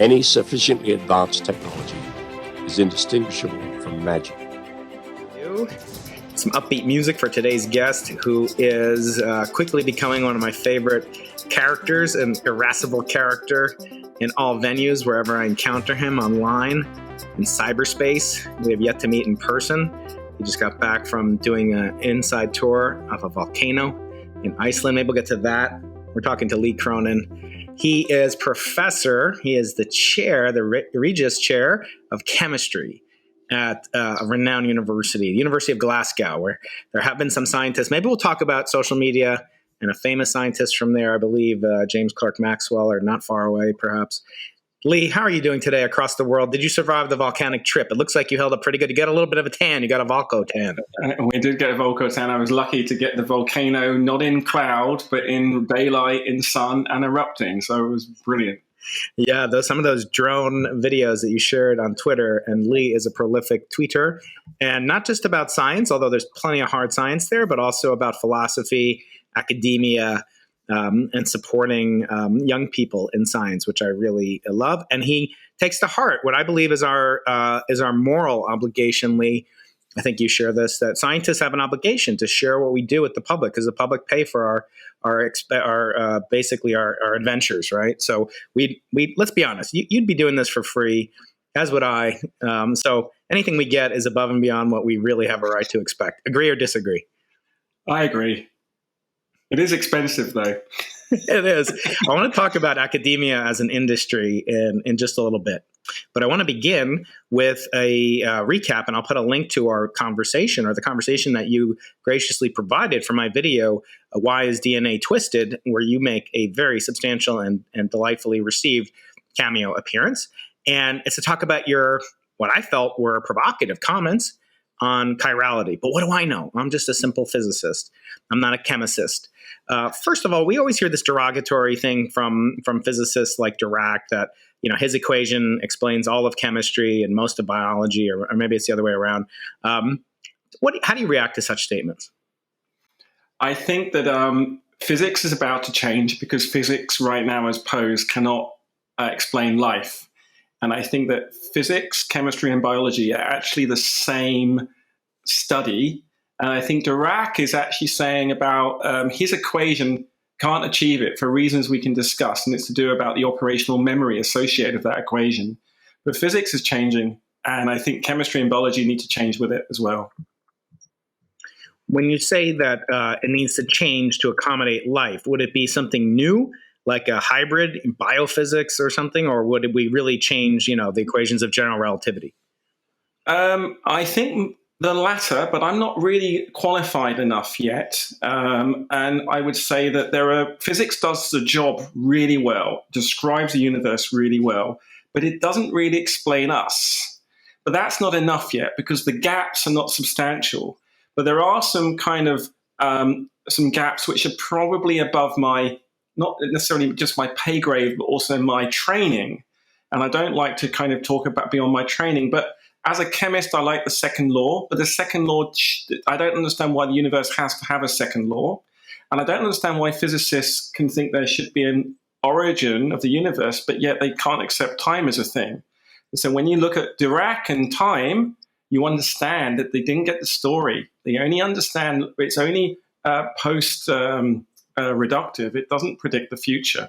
Any sufficiently advanced technology is indistinguishable from magic. Some upbeat music for today's guest, who is quickly becoming one of my favorite characters, an irascible character in all venues wherever I encounter him, online, in cyberspace. We have yet to meet in person. He just got back from doing an inside tour of a volcano in Iceland. Maybe we'll get to that. We're talking to Lee Cronin. He is the chair, the Regius Chair of Chemistry at a renowned university, the University of Glasgow, where there have been some scientists. Maybe we'll talk about social media and a famous scientist from there, I believe, James Clerk Maxwell, or not far away, perhaps. Lee, how are you doing today across the world? Did you survive the volcanic trip? It looks like you held up pretty good. You got a little bit of a tan. You got a Volco tan. We did get a Volco tan. I was lucky to get the volcano not in cloud, but in daylight, in sun, and erupting. So it was brilliant. Yeah, some of those drone videos that you shared on Twitter, and Lee is a prolific tweeter, and not just about science, although there's plenty of hard science there, but also about philosophy, academia, and supporting young people in science, which I really love. And he takes to heart what I believe is our moral obligation, Lee. I think you share this, that scientists have an obligation to share what we do with the public, because the public pay for our basically our adventures, right? So we let's be honest, you'd be doing this for free, as would I. So anything we get is above and beyond what we really have a right to expect. Agree or disagree? I agree. It is expensive, though. It is. I want to talk about academia as an industry in just a little bit. But I want to begin with a recap, and I'll put a link to our conversation, or the conversation that you graciously provided for my video, Why is DNA Twisted?, where you make a very substantial and delightfully received cameo appearance. And it's to talk about your, what I felt were provocative comments on chirality. But what do I know? I'm just a simple physicist. I'm not a chemist. First of all, we always hear this derogatory thing from physicists like Dirac that, his equation explains all of chemistry and most of biology, or maybe it's the other way around. How do you react to such statements? I think that physics is about to change, because physics right now as posed cannot explain life. And I think that physics, chemistry, and biology are actually the same study. And I think Dirac is actually saying about his equation can't achieve it for reasons we can discuss, and it's to do about the operational memory associated with that equation. But physics is changing, and I think chemistry and biology need to change with it as well. When you say that it needs to change to accommodate life, would it be something new, like a hybrid in biophysics or something, or would we really change, the equations of general relativity? I think the latter, but I'm not really qualified enough yet. And I would say that physics does the job really well, describes the universe really well, but it doesn't really explain us. But that's not enough yet, because the gaps are not substantial. But there are some kind of some gaps which are probably above my, not necessarily just my pay grade, but also my training. And I don't like to kind of talk about beyond my training, but as a chemist, I like the second law, but the second law, I don't understand why the universe has to have a second law. And I don't understand why physicists can think there should be an origin of the universe, but yet they can't accept time as a thing. And so when you look at Dirac and time, you understand that they didn't get the story. They only understand it's only post-reductive. It doesn't predict the future.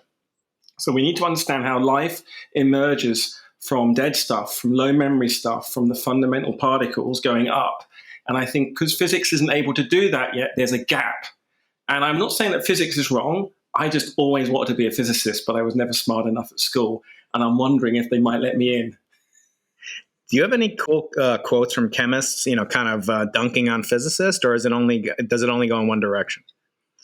So we need to understand how life emerges from dead stuff, from low memory stuff, from the fundamental particles going up. And I think because physics isn't able to do that yet, there's a gap. And I'm not saying that physics is wrong. I just always wanted to be a physicist, but I was never smart enough at school. And I'm wondering if they might let me in. Do you have any cool quotes from chemists, kind of dunking on physicists, or does it only go in one direction?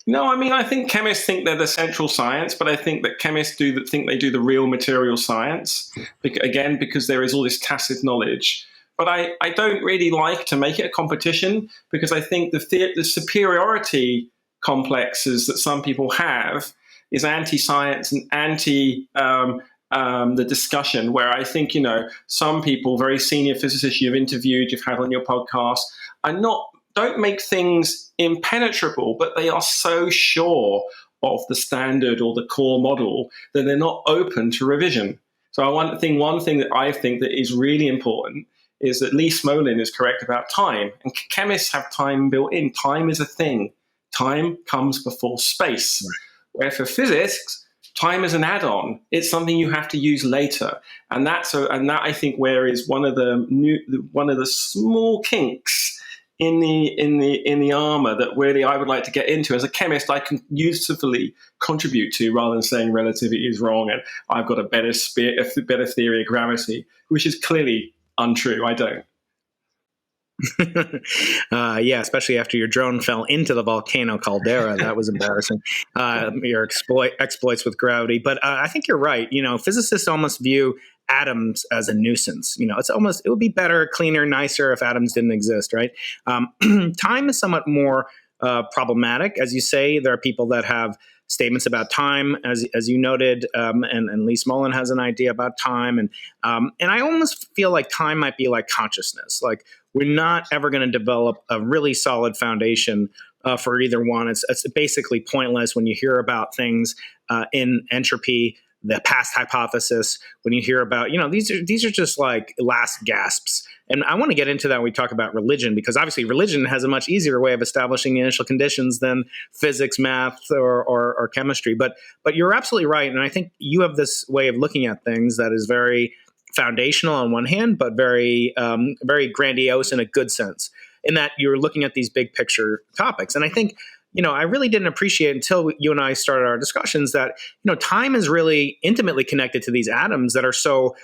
No, I mean, I think chemists think they're the central science, but I think that chemists think they do the real material science, again, because there is all this tacit knowledge. But I don't really like to make it a competition, because I think the superiority complexes that some people have is anti-science and anti the discussion, where I think, some people, very senior physicists you've interviewed, you've had on your podcast, don't make things impenetrable, but they are so sure of the standard or the core model that they're not open to revision. So one thing that I think that is really important is that Lee Smolin is correct about time. And chemists have time built in. Time is a thing. Time comes before space. Where for physics, time is an add-on. It's something you have to use later. And that I think where is one of the small kinks in the armor that really I would like to get into. As a chemist, I can usefully contribute to, rather than saying relativity is wrong and I've got a better theory of gravity, which is clearly untrue. I don't. Yeah, especially after your drone fell into the volcano caldera. That was embarrassing. Your exploits with gravity. But I think you're right. Physicists almost view atoms as a nuisance. It would be better, cleaner, nicer if atoms didn't exist, right? Time is somewhat more problematic. As you say, there are people that have statements about time, as you noted, and Lee Smolin has an idea about time. And I almost feel like time might be like consciousness. Like, we're not ever going to develop a really solid foundation for either one. It's basically pointless when you hear about things in entropy, the past hypothesis, when you hear about, these are just like last gasps. And I want to get into that when we talk about religion, because obviously religion has a much easier way of establishing initial conditions than physics, math, or chemistry. But you're absolutely right. And I think you have this way of looking at things that is very foundational on one hand, but very, very grandiose in a good sense, in that you're looking at these big picture topics. And I think, I really didn't appreciate until you and I started our discussions that, time is really intimately connected to these atoms that are so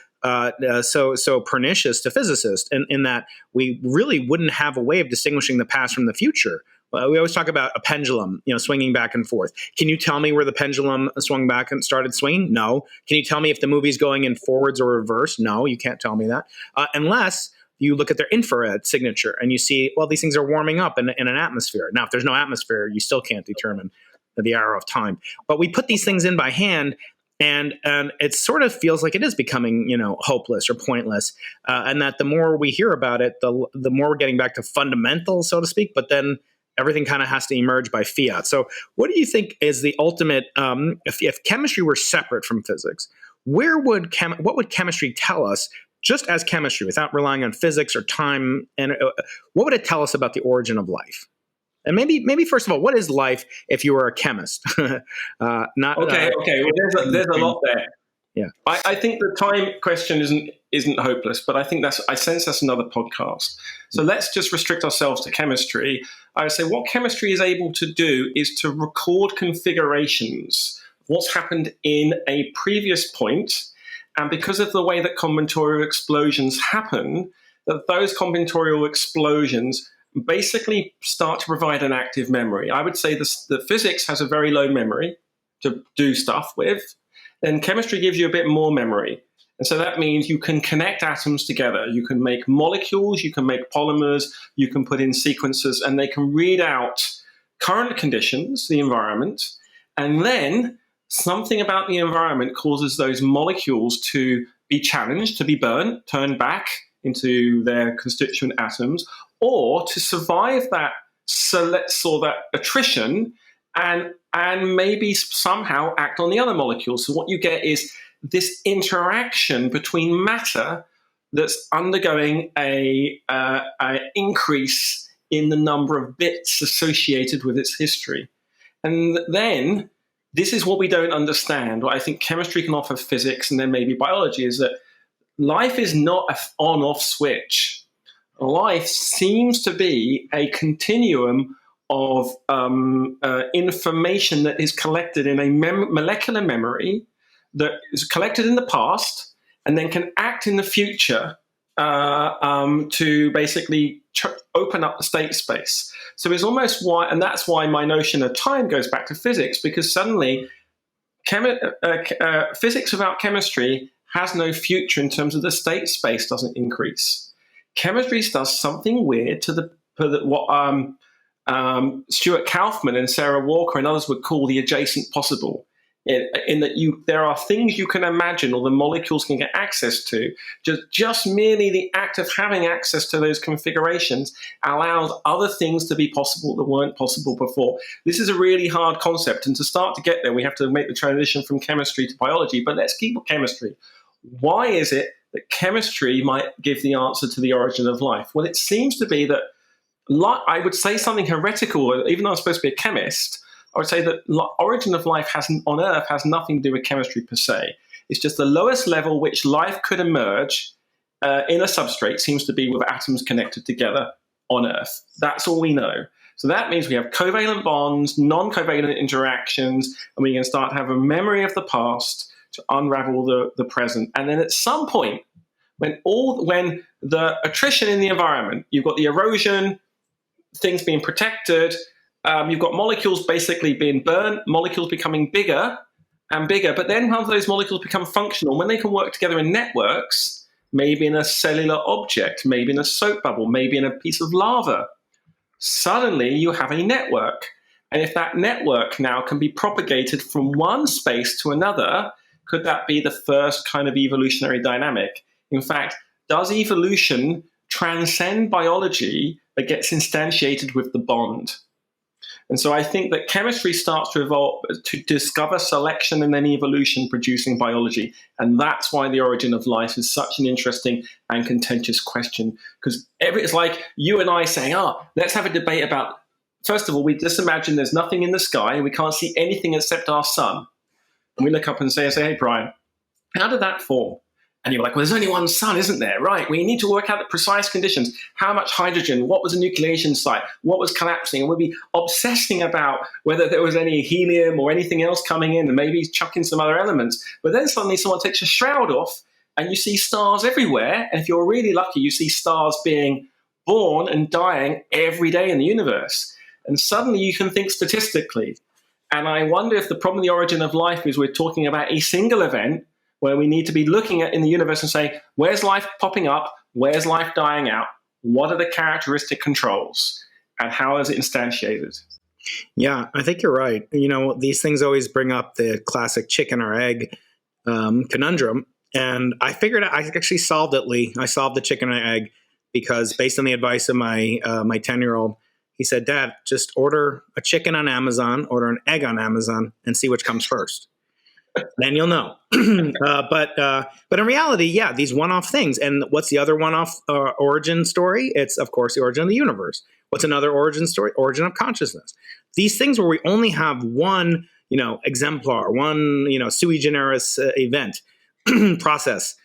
pernicious to physicists, in that we really wouldn't have a way of distinguishing the past from the future. We always talk about a pendulum, swinging back and forth. Can you tell me where the pendulum swung back and started swinging? No. Can you tell me if the movie's going in forwards or reverse? No, you can't tell me that. Unless you look at their infrared signature and you see, well, these things are warming up in an atmosphere. Now, if there's no atmosphere, you still can't determine the arrow of time. But we put these things in by hand, and it sort of feels like it is becoming, hopeless or pointless. And that the more we hear about it, the more we're getting back to fundamentals, so to speak. But then everything kind of has to emerge by fiat. So what do you think is the ultimate, if chemistry were separate from physics, what would chemistry tell us, just as chemistry, without relying on physics or time? And what would it tell us about the origin of life? And maybe first of all, what is life if you were a chemist? Okay. Well, there's a lot there. Yeah. I think the time question isn't hopeless, but I think I sense that's another podcast. So let's just restrict ourselves to chemistry. I would say what chemistry is able to do is to record configurations, what's happened in a previous point, and because of the way that combinatorial explosions happen, that those combinatorial explosions basically start to provide an active memory. I would say the physics has a very low memory to do stuff with. Then chemistry gives you a bit more memory. And so that means you can connect atoms together. You can make molecules, you can make polymers, you can put in sequences, and they can read out current conditions, the environment, and then something about the environment causes those molecules to be challenged, to be burnt, turned back into their constituent atoms, or to survive that attrition and maybe somehow act on the other molecules. So what you get is this interaction between matter that's undergoing a increase in the number of bits associated with its history. And then this is what we don't understand. What I think chemistry can offer physics and then maybe biology is that life is not an on-off switch. Life seems to be a continuum of information that is collected in a molecular memory that is collected in the past and then can act in the future to basically open up the state space. So it's almost why, and that's why my notion of time goes back to physics, because suddenly physics without chemistry has no future in terms of the state space doesn't increase. Chemistry does something weird to what Stuart Kauffman and Sarah Walker and others would call the adjacent possible, in that there are things you can imagine or the molecules can get access to. Just merely the act of having access to those configurations allows other things to be possible that weren't possible before. This is a really hard concept, and to start to get there, we have to make the transition from chemistry to biology. But let's keep with chemistry. why is it that chemistry might give the answer to the origin of life? Well, it seems to be that I would say something heretical, even though I'm supposed to be a chemist. I would say that origin of life on Earth has nothing to do with chemistry per se. It's just the lowest level which life could emerge in a substrate seems to be with atoms connected together on Earth. That's all we know. So that means we have covalent bonds, non-covalent interactions, and we can start to have a memory of the past to unravel the present. And then at some point, when the attrition in the environment, you've got the erosion, things being protected, you've got molecules basically being burnt, molecules becoming bigger and bigger. But then once those molecules become functional, when they can work together in networks, maybe in a cellular object, maybe in a soap bubble, maybe in a piece of lava, suddenly you have a network. And if that network now can be propagated from one space to another, could that be the first kind of evolutionary dynamic? In fact, does evolution transcend biology that gets instantiated with the bond? And so I think that chemistry starts to evolve to discover selection and then evolution producing biology. And that's why the origin of life is such an interesting and contentious question. Because it's like you and I saying, let's have a debate about, first of all, we just imagine there's nothing in the sky. We can't see anything except our sun. And we look up and say, hey, Brian, how did that form? And you're like, well, there's only one sun, isn't there? Right, we need to work out the precise conditions. How much hydrogen? What was the nucleation site? What was collapsing? And we'll be obsessing about whether there was any helium or anything else coming in and maybe chucking some other elements. But then suddenly someone takes a shroud off and you see stars everywhere. And if you're really lucky, you see stars being born and dying every day in the universe. And suddenly you can think statistically. And I wonder if the problem of the origin of life is we're talking about a single event where we need to be looking at in the universe and say, where's life popping up? Where's life dying out? What are the characteristic controls? And how is it instantiated? Yeah, I think you're right. These things always bring up the classic chicken or egg conundrum. And I figured I actually solved it, Lee. I solved the chicken or egg because based on the advice of my 10-year-old, he said, Dad, just order a chicken on Amazon, order an egg on Amazon, and see which comes first. Then you'll know. But in reality, yeah, these one-off things. And what's the other one-off origin story? It's, of course, the origin of the universe. What's another origin story? Origin of consciousness. These things where we only have one, exemplar, one, sui generis event, process,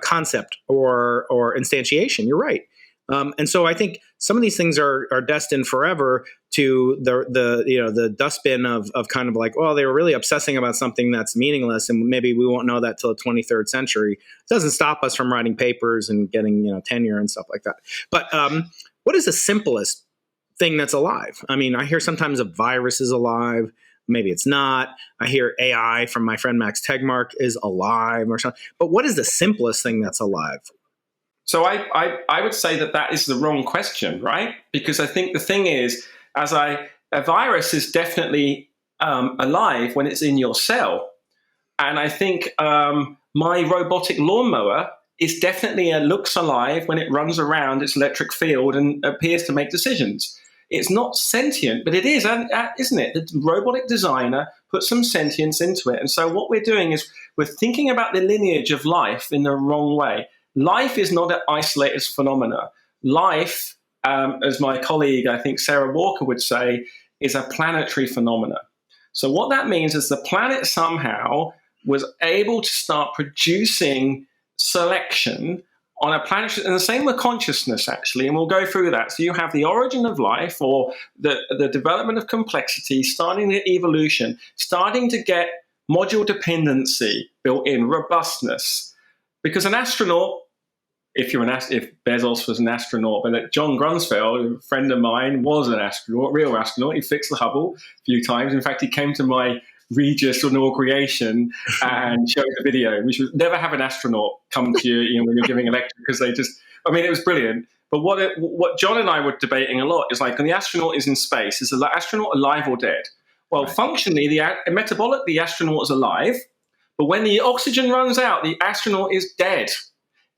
concept, or instantiation. You're right. And so I think some of these things are destined forever to the dustbin of kind of like, well, they were really obsessing about something that's meaningless, and maybe we won't know that till the 23rd century. It doesn't stop us from writing papers and getting tenure and stuff like that. But what is the simplest thing that's alive? I mean, I hear sometimes a virus is alive. Maybe it's not. I hear AI from my friend Max Tegmark is alive or something. But what is the simplest thing that's alive? So I would say that is the wrong question, right? Because I think the thing is, a virus is definitely alive when it's in your cell. And I think my robotic lawnmower is definitely looks alive when it runs around its electric field and appears to make decisions. It's not sentient, but it is, isn't it? The robotic designer put some sentience into it. And so what we're doing is we're thinking about the lineage of life in the wrong way. Life is not an isolated phenomena. Life, as my colleague, I think Sarah Walker would say, is a planetary phenomena. So what that means is the planet somehow was able to start producing selection on a planetary, and the same with consciousness, actually, and we'll go through that. So you have the origin of life, or the development of complexity, starting the evolution, starting to get module dependency built in, robustness. Because an astronaut, if Bezos was an astronaut, but John Grunsfeld, a friend of mine, was an astronaut, real astronaut. He fixed the Hubble a few times. In fact, he came to my Regius inauguration and showed the video. We should never have an astronaut come to you, when you're giving a lecture, because it was brilliant. But what John and I were debating a lot is like, when the astronaut is in space, is the astronaut alive or dead? Well, right. Functionally, metabolic, the astronaut is alive. But when the oxygen runs out, the astronaut is dead.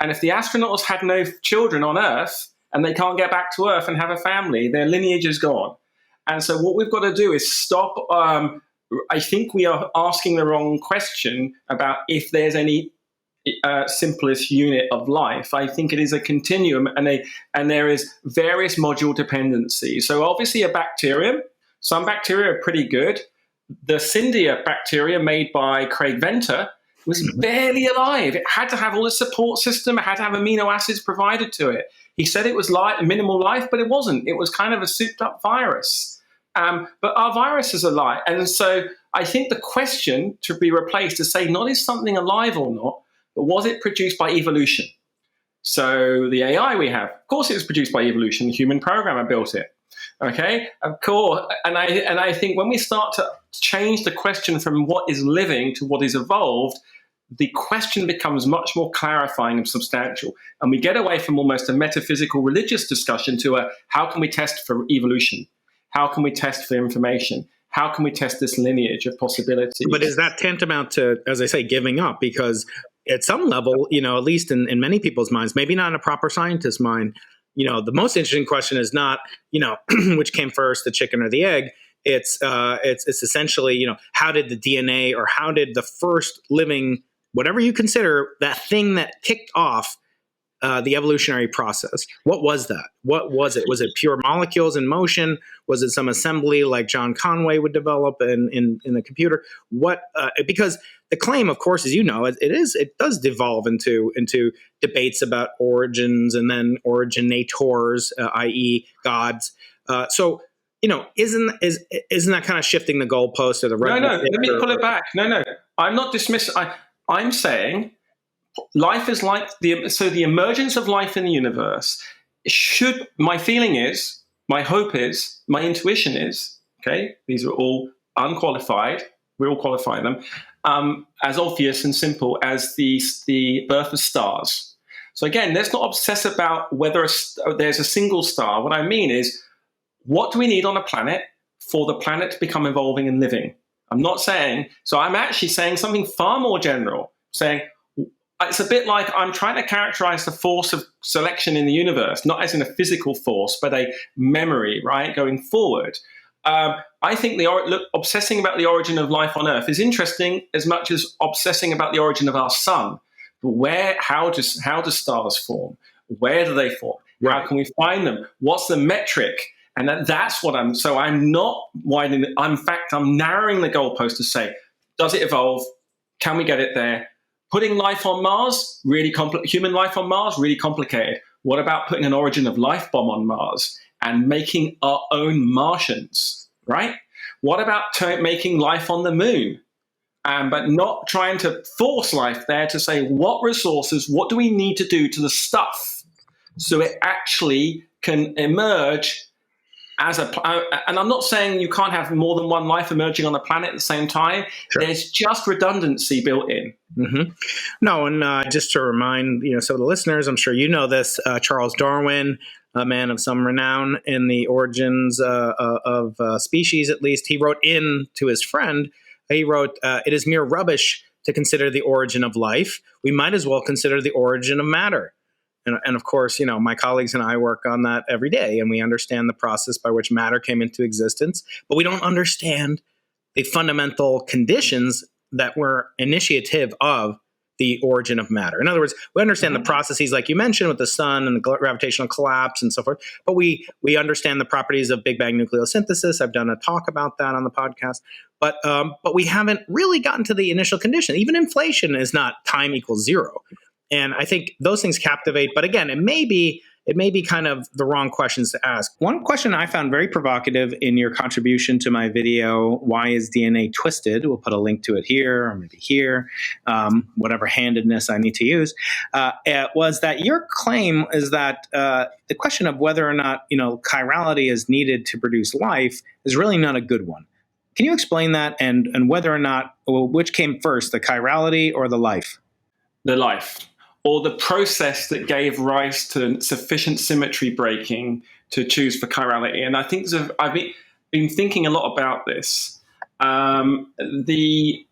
And if the astronauts had no children on Earth and they can't get back to Earth and have a family, their lineage is gone. And so what we've got to do is stop. I think we are asking the wrong question about if there's any simplest unit of life. I think it is a continuum, and there is various module dependencies. So obviously a bacterium, some bacteria are pretty good. The Cindia bacteria made by Craig Venter was barely alive. It had to have all the support system. It had to have amino acids provided to it. He said it was minimal life, but it wasn't. It was kind of a souped up virus. But our viruses are alive. And so I think the question to be replaced is say, not is something alive or not, but was it produced by evolution? So the AI we have, of course it was produced by evolution. The human programmer built it. Okay, of course. And I think when we start to change the question from what is living to what is evolved, the question becomes much more clarifying and substantial. And we get away from almost a metaphysical religious discussion to a how can we test for evolution? How can we test for information? How can we test this lineage of possibilities? But is that tantamount to, as I say, giving up? Because at some level, at least in many people's minds, maybe not in a proper scientist's mind, the most interesting question is not, which came first, the chicken or the egg. It's essentially, how did the DNA or how did the first living, whatever you consider, that thing that kicked off the evolutionary process, what was that? What was it? Was it pure molecules in motion? Was it some assembly like John Conway would develop in a computer? Because the claim, of course, as you know, it does devolve into debates about origins and then originators, i.e., gods. So isn't that kind of shifting the goalpost or the red? No. Let me pull it back. No. I'm not dismissing. I'm saying life is like the emergence of life in the universe should. My feeling is, my hope is, my intuition is. Okay, these are all unqualified. We all qualify them. As obvious and simple as the birth of stars. So again, let's not obsess about whether there's a single star. What I mean is, what do we need on a planet for the planet to become evolving and living? I'm not saying, so I'm actually saying something far more general, saying it's a bit like I'm trying to characterize the force of selection in the universe, not as in a physical force, but a memory, right, going forward. I think obsessing about the origin of life on Earth is interesting as much as obsessing about the origin of our sun. How do stars form? Where do they form? Right. How can we find them? What's the metric? And that's what I'm not widening. In fact, I'm narrowing the goalpost to say, does it evolve? Can we get it there? Putting life on Mars, human life on Mars, really complicated. What about putting an origin of life bomb on Mars and making our own Martians, right? What about making life on the moon? But not trying to force life there, to say what resources, what do we need to do to the stuff so it actually can emerge as and I'm not saying you can't have more than one life emerging on the planet at the same time. Sure. There's just redundancy built in. Mm-hmm. No, and just to remind some of the listeners, I'm sure you know this, Charles Darwin, a man of some renown in the origins of species, at least, he wrote in to his friend, it is mere rubbish to consider the origin of life. We might as well consider the origin of matter. And of course, my colleagues and I work on that every day, and we understand the process by which matter came into existence, but we don't understand the fundamental conditions that were initiative of the origin of matter. In other words, we understand the processes, like you mentioned, with the sun and the gravitational collapse and so forth, but we understand the properties of Big Bang nucleosynthesis. I've done a talk about that on the podcast, but we haven't really gotten to the initial condition. Even inflation is not time equals zero. And I think those things captivate. But again, it may be kind of the wrong questions to ask. One question I found very provocative in your contribution to my video, Why is DNA Twisted? We'll put a link to it here or maybe here, whatever handedness I need to use, was that your claim is that the question of whether or not, chirality is needed to produce life is really not a good one. Can you explain that and whether or not, which came first, the chirality or the life? The life. Or the process that gave rise to sufficient symmetry breaking to choose for chirality. And I think I've been thinking a lot about this. The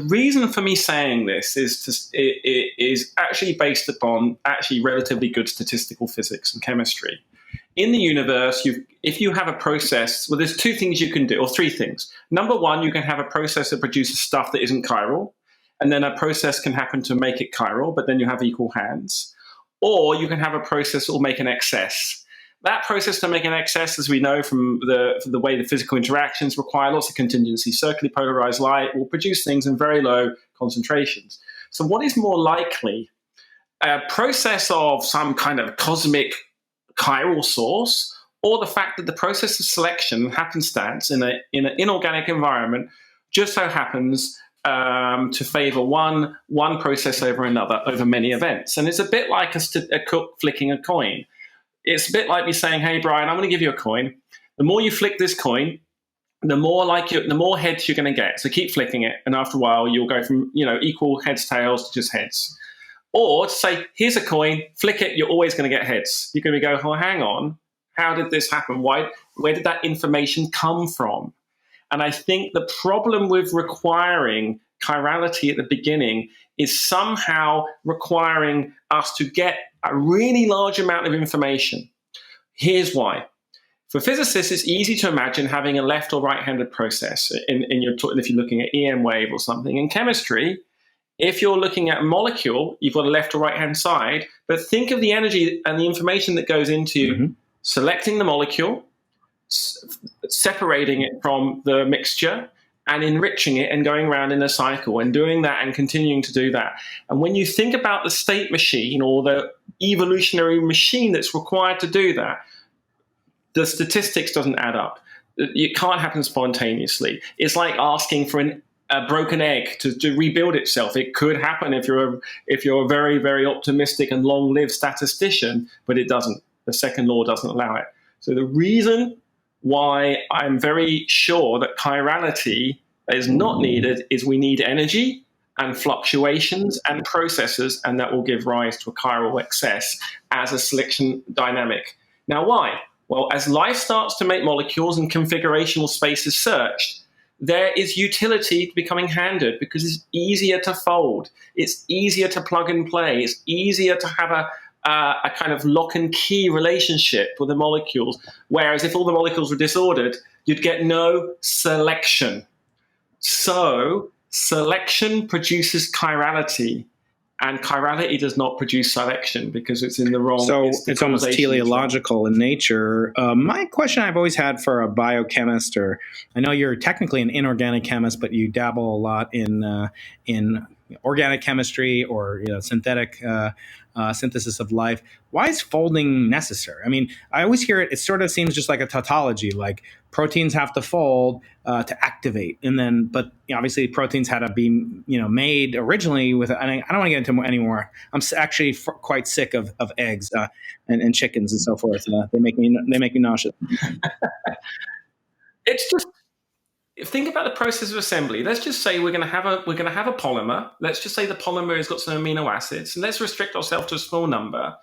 reason for me saying this is actually based upon relatively good statistical physics and chemistry. In the universe, if you have a process, well, there's two things you can do, or three things. Number one, you can have a process that produces stuff that isn't chiral. and then a process can happen to make it chiral, but then you have equal hands. Or you can have a process that will make an excess. That process to make an excess, as we know from the way the physical interactions require lots of contingency, circularly polarized light will produce things in very low concentrations. So what is more likely? A process of some kind of cosmic chiral source, or the fact that the process of selection, happenstance, in an inorganic environment just so happens to favor one process over another over many events. And it's a bit like a cook flicking a coin. It's a bit like me saying, hey, Brian, I'm going to give you a coin. The more you flick this coin, the more heads you're going to get. So keep flicking it. And after a while, you'll go from equal heads, tails to just heads. Or to say, here's a coin, flick it, you're always going to get heads. You're going to go, oh, hang on. How did this happen? Where did that information come from? And I think the problem with requiring chirality at the beginning is somehow requiring us to get a really large amount of information. Here's why. For physicists, it's easy to imagine having a left or right-handed process if you're looking at EM wave or something. In chemistry, if you're looking at a molecule, you've got a left or right-hand side, but think of the energy and the information that goes into selecting the molecule, separating it from the mixture, and enriching it and going around in a cycle and doing that and continuing to do that. And when you think about the state machine or the evolutionary machine that's required to do that, the statistics doesn't add up. It can't happen spontaneously. It's like asking for a broken egg to rebuild itself. It could happen if you're a very, very optimistic and long-lived statistician, but it doesn't. The second law doesn't allow it. So the reason why I'm very sure that chirality is not needed is we need energy and fluctuations and processes, and that will give rise to a chiral excess as a selection dynamic. Now, why? Well, as life starts to make molecules and configurational space is searched, there is utility becoming handed because it's easier to fold. It's easier to plug and play. It's easier to have a kind of lock and key relationship with the molecules. Whereas if all the molecules were disordered, you'd get no selection. So selection produces chirality, and chirality does not produce selection because it's in the wrong. So it's almost teleological in nature. My question I've always had for a biochemist, or I know you're technically an inorganic chemist, but you dabble a lot in organic chemistry or synthetic synthesis of life. Why is folding necessary? I mean, I always hear it. It sort of seems just like a tautology, like proteins have to fold to activate, and then, but obviously proteins had to be made originally with. I don't want to get into any more. I'm actually quite sick of eggs and chickens and so forth. They make me nauseous. It's just. Think about the process of assembly. Let's just say we're going to have a polymer. Let's just say the polymer has got some amino acids, and let's restrict ourselves to a small number.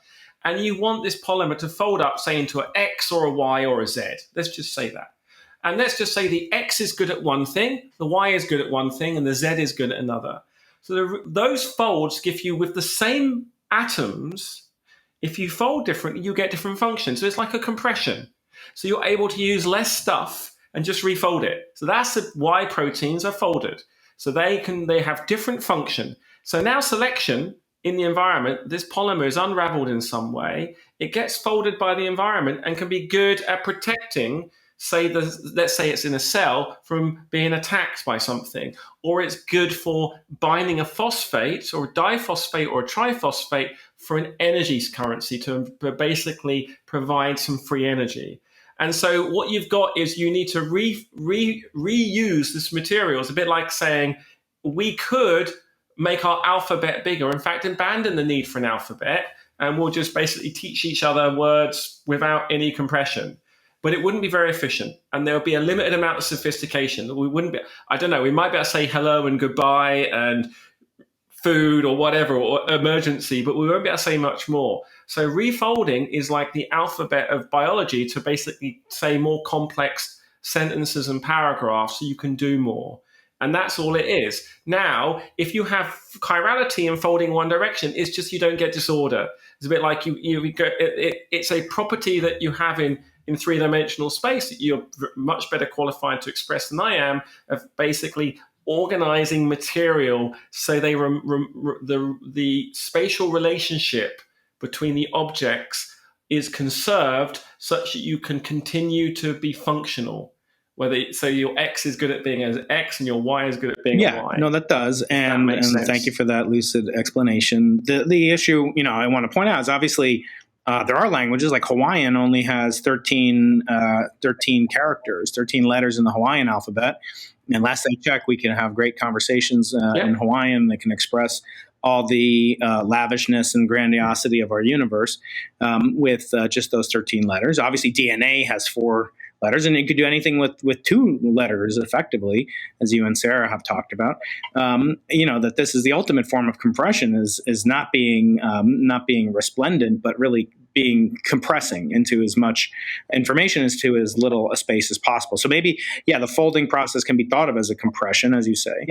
And you want this polymer to fold up, say, into an X or a Y or a Z. Let's just say that. And let's just say the X is good at one thing, the Y is good at one thing, and the Z is good at another. So those folds give you, with the same atoms, if you fold differently, you get different functions. So it's like a compression. So you're able to use less stuff and just refold it. So that's why proteins are folded. So they have different function. So now selection in the environment, this polymer is unraveled in some way. It gets folded by the environment and can be good at protecting, let's say it's in a cell, from being attacked by something. Or it's good for binding a phosphate or a diphosphate or a triphosphate for an energy currency to basically provide some free energy. And so what you've got is you need to reuse this material. It's a bit like saying we could make our alphabet bigger. In fact, abandon the need for an alphabet, and we'll just basically teach each other words without any compression. But it wouldn't be very efficient, and there would be a limited amount of sophistication. We wouldn't be, I don't know, we might be able to say hello and goodbye and food or whatever, or emergency, but we won't be able to say much more. So refolding is like the alphabet of biology to basically say more complex sentences and paragraphs so you can do more. And that's all it is. Now, if you have chirality and folding one direction, it's just you don't get disorder. It's a bit like it's a property that you have in three-dimensional space that you're much better qualified to express than I am, of basically organizing material so the spatial relationship between the objects is conserved such that you can continue to be functional. So your X is good at being as X and your Y is good at being a Y. No, that does. And thank you for that lucid explanation. The issue, I want to point out is obviously there are languages like Hawaiian only has 13 characters, 13 letters in the Hawaiian alphabet. And last I checked, we can have great conversations in Hawaiian that can express all the lavishness and grandiosity of our universe with just those 13 letters. Obviously, DNA has 4 letters, and you could do anything with 2 letters effectively, as you and Sarah have talked about. That this is the ultimate form of compression is not being resplendent, but really being compressing into as much information as to as little a space as possible. So maybe, the folding process can be thought of as a compression, as you say.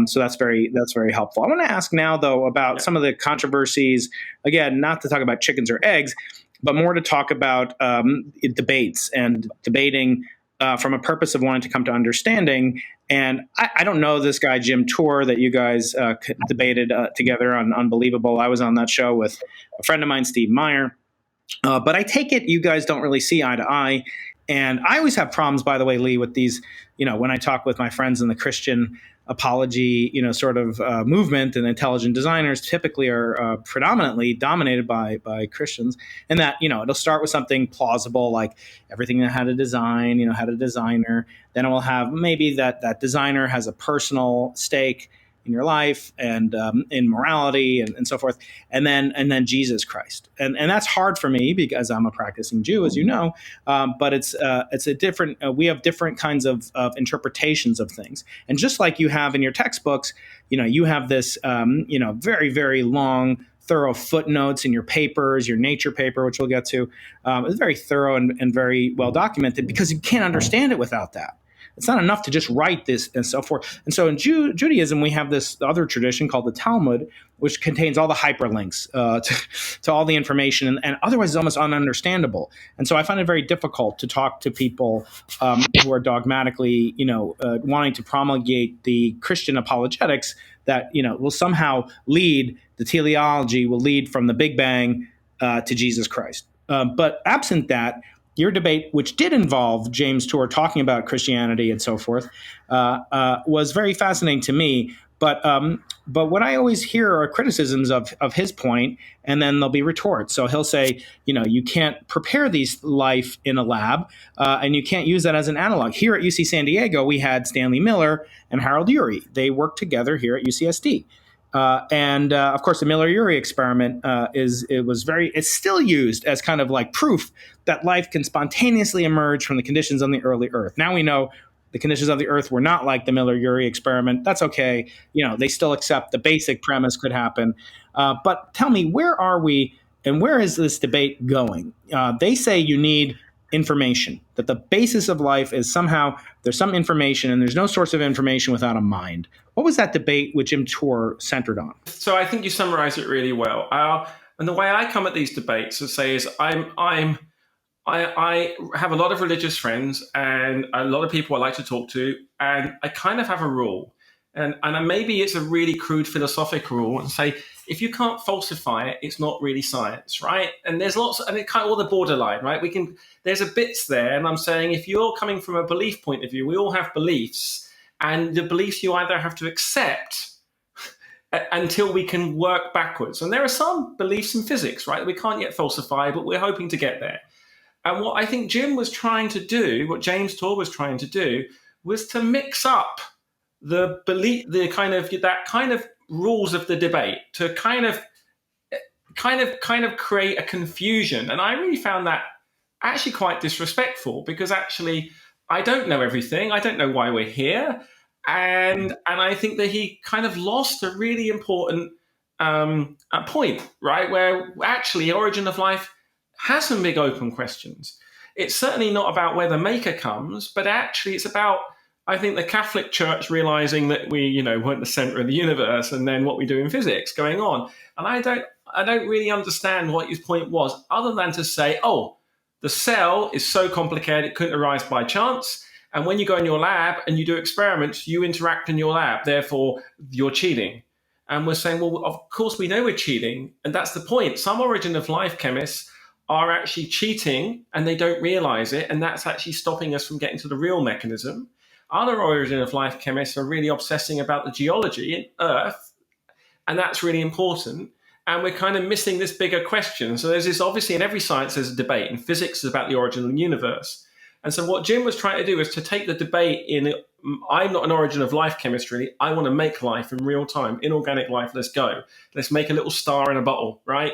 So that's very helpful. I want to ask now, though, about some of the controversies. Again, not to talk about chickens or eggs, but more to talk about debates and debating from a purpose of wanting to come to understanding. And I don't know this guy, Jim Tour, that you guys debated together on Unbelievable. I was on that show with a friend of mine, Steve Meyer. But I take it you guys don't really see eye to eye. And I always have problems, by the way, Lee, with these, when I talk with my friends in the Christian apology, sort of movement, and intelligent designers typically are predominantly dominated by Christians, and that, it'll start with something plausible, like everything that had a design, had a designer. Then it will have maybe that designer has a personal stake in your life and in morality and so forth, and then Jesus Christ, and that's hard for me because I'm a practicing Jew, as you know. But it's a different. We have different kinds of interpretations of things, and just like you have in your textbooks, you have this very, very long, thorough footnotes in your papers, your Nature paper, which we'll get to. It's very thorough and very well documented because you can't understand it without that. It's not enough to just write this and so forth. And so in Judaism, we have this other tradition called the Talmud, which contains all the hyperlinks to all the information, and otherwise it's almost ununderstandable. And so I find it very difficult to talk to people who are dogmatically, wanting to promulgate the Christian apologetics that, will somehow lead, the teleology will lead from the Big Bang to Jesus Christ. But absent that, your debate, which did involve James Tour talking about Christianity and so forth, was very fascinating to me. But what I always hear are criticisms of his point, and then there'll be retorts. So he'll say, you can't prepare these life in a lab, and you can't use that as an analog. Here at UC San Diego, we had Stanley Miller and Harold Urey. They worked together here at UCSD. And of course, the Miller-Urey experiment it's still used as kind of like proof that life can spontaneously emerge from the conditions on the early Earth. Now we know the conditions of the Earth were not like the Miller-Urey experiment. That's okay. They still accept the basic premise could happen. But tell me, where are we and where is this debate going? They say you need information, that the basis of life is somehow there's some information and there's no source of information without a mind. What was that debate which Jim Tour centered on? So I think you summarized it really well. And the way I come at these debates to say is I have a lot of religious friends and a lot of people I like to talk to, and I kind of have a rule. And maybe it's a really crude philosophical rule, and say, if you can't falsify it, it's not really science, right? And there's lots, and it kind of all the borderline, right? There's a bits there, and I'm saying if you're coming from a belief point of view, we all have beliefs, and the beliefs you either have to accept until we can work backwards. And there are some beliefs in physics, right, that we can't yet falsify, but we're hoping to get there. And what I think Jim was trying to do, what James Tour was trying to do, was to mix up the belief, that kind of rules of the debate, to kind of create a confusion. And I really found that actually quite disrespectful, because actually I don't know everything. I don't know why we're here. And I think that he kind of lost a really important point, right? Where actually origin of life has some big open questions. It's certainly not about where the maker comes, but actually it's about, I think, the Catholic Church realizing that we, weren't the center of the universe, and then what we do in physics going on. And I don't really understand what his point was, other than to say, oh, the cell is so complicated it couldn't arise by chance, And when you go in your lab and you do experiments, you interact in your lab. Therefore, you're cheating. And we're saying, well, of course we know we're cheating. And that's the point. Some origin of life chemists are actually cheating and they don't realize it. And that's actually stopping us from getting to the real mechanism. Other origin of life chemists are really obsessing about the geology in Earth. And that's really important. And we're kind of missing this bigger question. So there's this, obviously, in every science, there's a debate. In physics, is about the origin of the universe. And so what Jim was trying to do is to take the debate in, I'm not an origin of life chemistry. I want to make life in real time, inorganic life. Let's go. Let's make a little star in a bottle, right?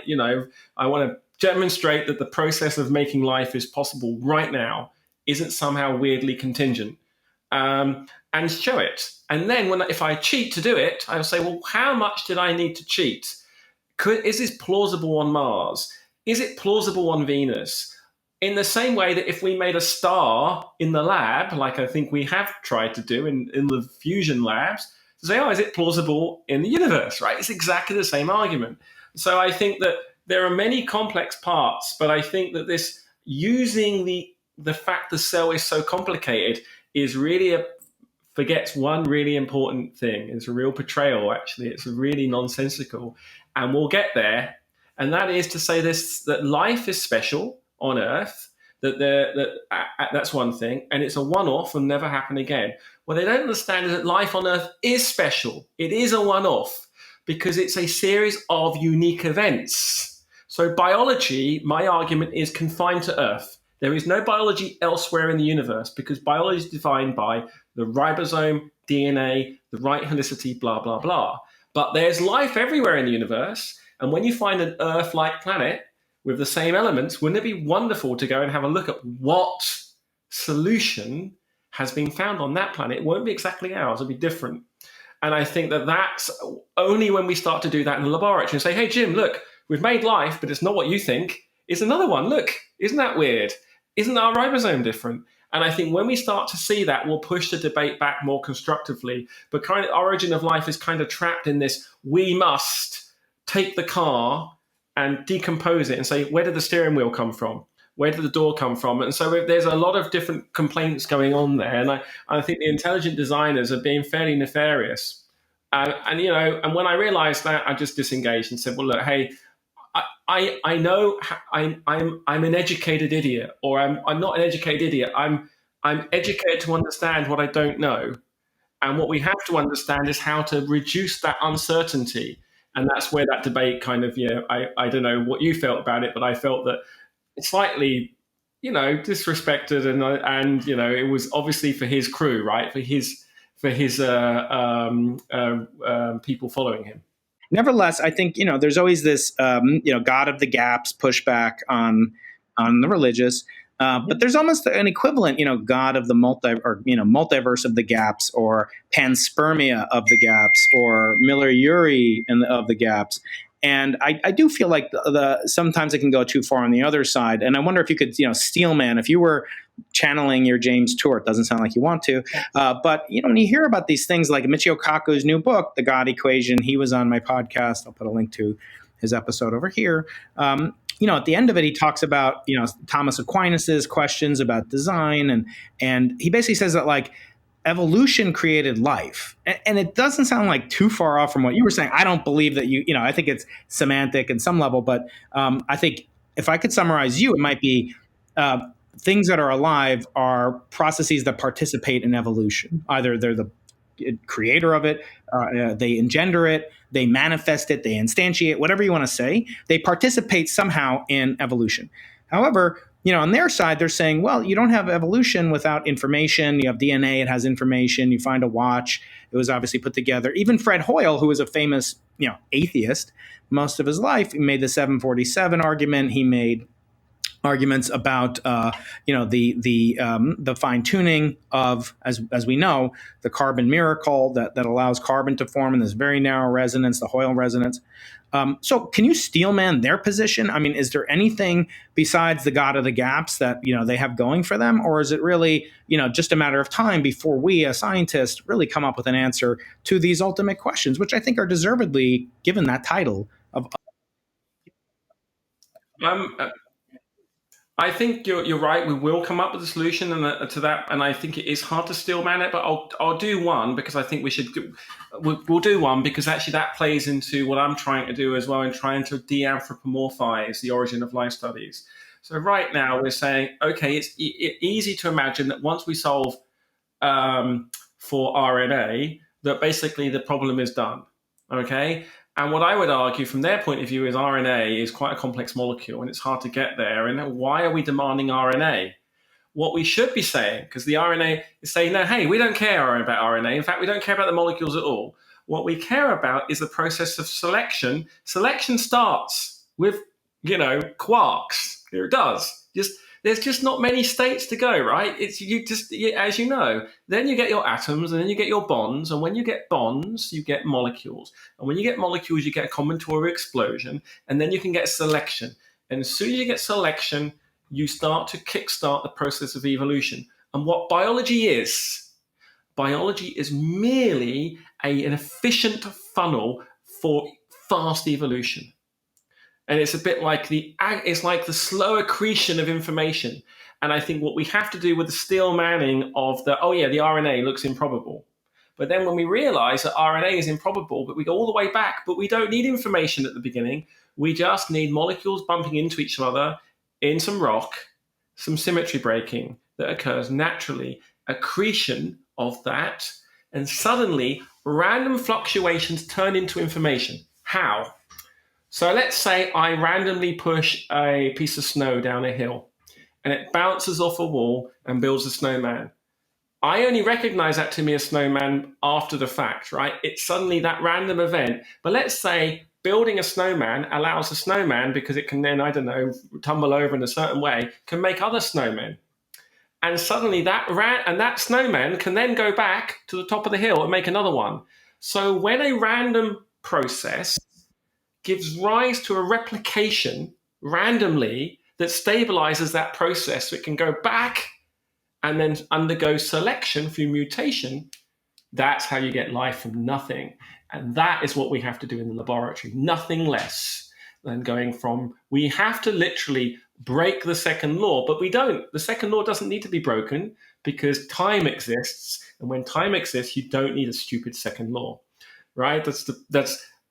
I want to demonstrate that the process of making life is possible right now, isn't somehow weirdly contingent, and show it. And then if I cheat to do it, I'll say, well, how much did I need to cheat? Is this plausible on Mars? Is it plausible on Venus? In the same way that if we made a star in the lab, like I think we have tried to do in the fusion labs, to say, is it plausible in the universe, right? It's exactly the same argument. So I think that there are many complex parts, but I think that this using the fact the cell is so complicated is really forgets one really important thing. It's a real portrayal, actually. It's really nonsensical. And we'll get there. And that is to say that life is special on Earth, that's one thing, and it's a one-off and never happen again. What they don't understand is that life on Earth is special. It is a one-off because it's a series of unique events. So biology, my argument, is confined to Earth. There is no biology elsewhere in the universe because biology is defined by the ribosome, DNA, the right helicity, blah, blah, blah. But there's life everywhere in the universe, and when you find an Earth-like planet with the same elements, wouldn't it be wonderful to go and have a look at what solution has been found on that planet? It won't be exactly ours, it'll be different. And I think that that's only when we start to do that in the laboratory and say, hey, Jim, look, we've made life, but it's not what you think. It's another one. Look, isn't that weird? Isn't our ribosome different? And I think when we start to see that, we'll push the debate back more constructively. But kind of origin of life is kind of trapped in this, we must take the car and decompose it and say, where did the steering wheel come from? Where did the door come from? And so there's a lot of different complaints going on there. And I think the intelligent designers are being fairly nefarious. And when I realized that, I just disengaged and said, well, look, hey, I know I'm an educated idiot, or I'm not an educated idiot. I'm educated to understand what I don't know. And what we have to understand is how to reduce that uncertainty. And that's where that debate kind of, I don't know what you felt about it, but I felt that it's slightly, disrespected, and it was obviously for his crew, right? For his people following him. Nevertheless, I think there's always this God of the gaps pushback on the religious. But there's almost an equivalent, God of the multiverse of the gaps, or panspermia of the gaps, or Miller-Urey of the gaps. And I do feel like sometimes it can go too far on the other side. And I wonder if you could, Steelman, if you were channeling your James Tour, it doesn't sound like you want to, but when you hear about these things like Michio Kaku's new book, The God Equation, he was on my podcast. I'll put a link to his episode over here. At the end of it, he talks about, Thomas Aquinas's questions about design. And he basically says that, like, evolution created life. And it doesn't sound like too far off from what you were saying. I don't believe that I think it's semantic at some level. But I think if I could summarize it might be things that are alive are processes that participate in evolution. Either they're the creator of it, they engender it, they manifest it, they instantiate, whatever you want to say. They participate somehow in evolution. However, on their side, they're saying, well, you don't have evolution without information. You have DNA, it has information. You find a watch, it was obviously put together. Even Fred Hoyle, who was a famous, atheist most of his life, he made the 747 argument. He made arguments about the fine tuning of, as we know, the carbon miracle that allows carbon to form in this very narrow resonance, the Hoyle resonance. So can you steelman their position? I mean, is there anything besides the God of the gaps that they have going for them, or is it really just a matter of time before we, as scientists, really come up with an answer to these ultimate questions, which I think are deservedly given that title of. I think you're right. We will come up with a solution to that, and I think it is hard to still man it. But I'll do one because I think we'll do one because actually that plays into what I'm trying to do as well in trying to de-anthropomorphize the origin of life studies. So right now we're saying, okay, it's easy to imagine that once we solve for RNA, that basically the problem is done. Okay. And what I would argue from their point of view is RNA is quite a complex molecule and it's hard to get there. And why are we demanding RNA? What we should be saying, because the RNA is saying, no, hey, we don't care about RNA. In fact, we don't care about the molecules at all. What we care about is the process of selection. Selection starts with, quarks. It does. There's just not many states to go, right? As you know, then you get your atoms and then you get your bonds. And when you get bonds, you get molecules. And when you get molecules, you get a combinatorial explosion. And then you can get selection. And as soon as you get selection, you start to kickstart the process of evolution. And what biology is merely an efficient funnel for fast evolution. And it's a bit like the slow accretion of information. And I think what we have to do with the steel manning of the RNA looks improbable. But then when we realize that RNA is improbable, but we go all the way back, but we don't need information at the beginning. We just need molecules bumping into each other in some rock, some symmetry breaking that occurs naturally, accretion of that, and suddenly random fluctuations turn into information. How? So let's say I randomly push a piece of snow down a hill and it bounces off a wall and builds a snowman. I only recognize that to me as snowman after the fact, right? It's suddenly that random event. But let's say building a snowman allows a snowman, because it can then, tumble over in a certain way, can make other snowmen. And suddenly that snowman can then go back to the top of the hill and make another one. So when a random process gives rise to a replication randomly that stabilizes that process, so it can go back and then undergo selection through mutation, that's how you get life from nothing. And that is what we have to do in the laboratory, nothing less than we have to literally break the second law, but we don't. The second law doesn't need to be broken because time exists. And when time exists, you don't need a stupid second law, right?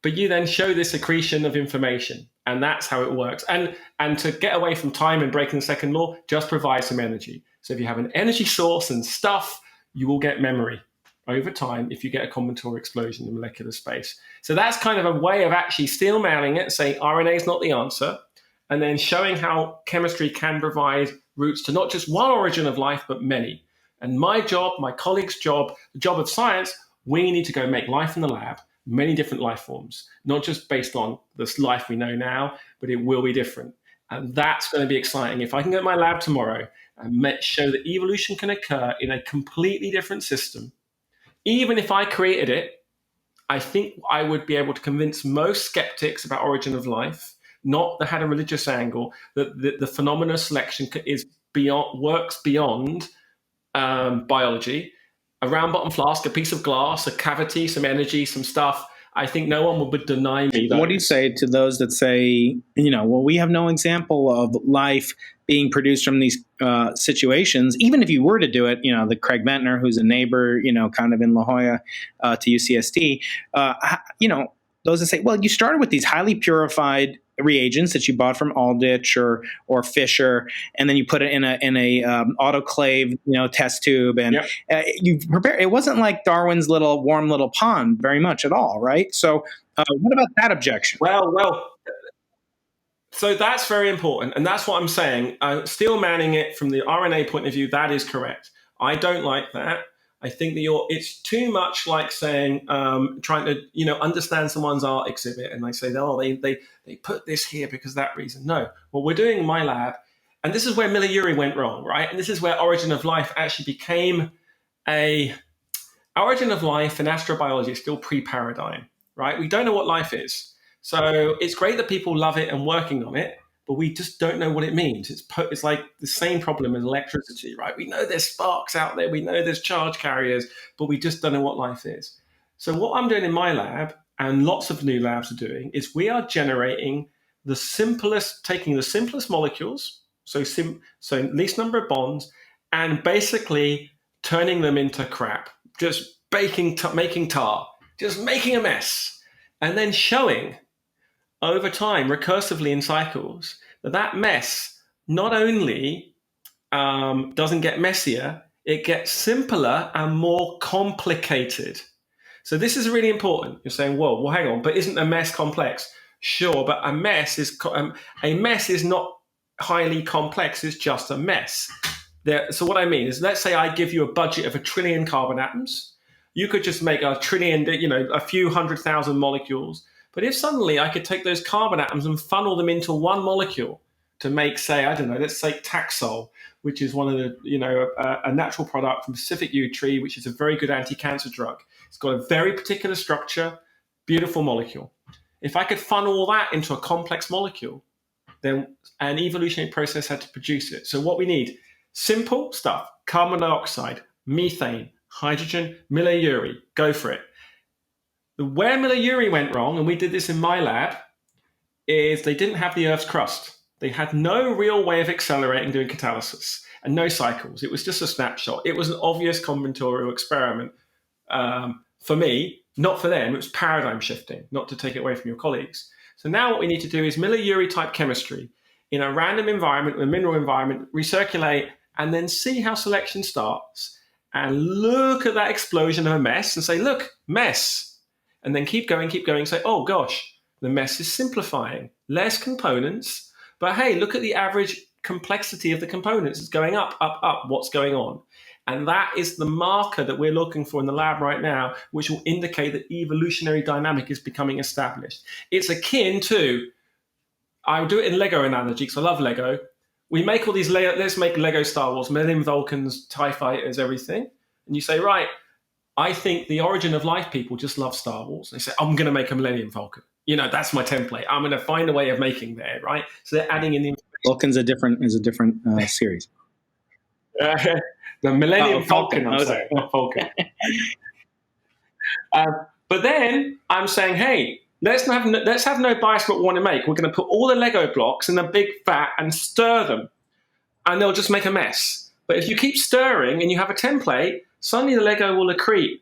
But you then show this accretion of information, and that's how it works. And to get away from time and breaking the second law, just provide some energy. So if you have an energy source and stuff, you will get memory over time if you get a combinatorial explosion in molecular space. So that's kind of a way of actually steel manning it, saying RNA is not the answer, and then showing how chemistry can provide routes to not just one origin of life, but many. And my job, my colleague's job, the job of science, we need to go make life in the lab, many different life forms, not just based on this life we know now, but it will be different. And that's going to be exciting. If I can go to my lab tomorrow and show that evolution can occur in a completely different system, even if I created it, I think I would be able to convince most skeptics about origin of life, not that had a religious angle, that the phenomena of selection works beyond biology. A round bottom flask, a piece of glass, a cavity, some energy, some stuff. I think no one would deny me that. What do you say to those that say, we have no example of life being produced from these situations? Even if you were to do it, the Craig Ventnor, who's a neighbor, kind of in La Jolla to UCSD, those that say, well, you started with these highly purified reagents that you bought from Aldrich or Fisher, and then you put it in a autoclave test tube, and you prepare. It wasn't like Darwin's warm little pond very much at all, right? So what about that objection? Well, so that's very important, and that's what I'm saying. Steel manning it from the RNA point of view, that is correct. I don't like that. I think that it's too much like saying, trying to, understand someone's art exhibit, and they say, they put this here because of that reason. No, what we're doing in my lab, and this is where Miller-Urey went wrong, right? And this is where origin of life actually became origin of life in astrobiology is still pre-paradigm, right? We don't know what life is. So it's great that people love it and working on it, but we just don't know what it means. It's like the same problem as electricity, right? We know there's sparks out there, we know there's charge carriers, but we just don't know what life is. So what I'm doing in my lab, and lots of new labs are doing, is we are generating taking the simplest molecules, So least number of bonds, and basically turning them into crap, just making tar, just making a mess, and then showing over time, recursively in cycles, that mess not only doesn't get messier, it gets simpler and more complicated. So this is really important. You're saying, well, hang on, but isn't a mess complex? Sure, but a mess is not highly complex. It's just a mess. So what I mean is, let's say I give you a budget of 1 trillion carbon atoms. You could just make a trillion, a few 100,000 molecules. But if suddenly I could take those carbon atoms and funnel them into one molecule to make, say, I don't know, let's say Taxol, which is one of the, a natural product from Pacific yew tree, which is a very good anti-cancer drug. It's got a very particular structure, beautiful molecule. If I could funnel all that into a complex molecule, then an evolutionary process had to produce it. So what we need, simple stuff, carbon dioxide, methane, hydrogen, Miller-Urey, go for it. Where Miller-Urey went wrong, and we did this in my lab, is they didn't have the Earth's crust. They had no real way of accelerating doing catalysis and no cycles. It was just a snapshot. It was an obvious combinatorial experiment for me, not for them. It was paradigm shifting, not to take it away from your colleagues. So now what we need to do is Miller-Urey type chemistry in a random environment, a mineral environment, recirculate, and then see how selection starts and look at that explosion of a mess and say, look, mess. And then keep going, say, oh gosh, the mess is simplifying, less components, but hey, look at the average complexity of the components. It's going up, what's going on? And that is the marker that we're looking for in the lab right now, which will indicate that evolutionary dynamic is becoming established. It's akin to, I'll do it in Lego analogy because I love Lego. We make all these, let's make Lego Star Wars, Millennium Falcons, TIE Fighters, everything. And you say, right, I think the origin of life people just love Star Wars. They say, I'm going to make a Millennium Falcon. That's my template. I'm going to find a way of making that, right? So they're adding in the Vulcan's a different series. The Millennium Falcon, I'm saying, not Falcon. But then I'm saying, hey, let's have no bias what we want to make. We're going to put all the Lego blocks in a big vat and stir them, and they'll just make a mess. But if you keep stirring and you have a template, suddenly the Lego will accrete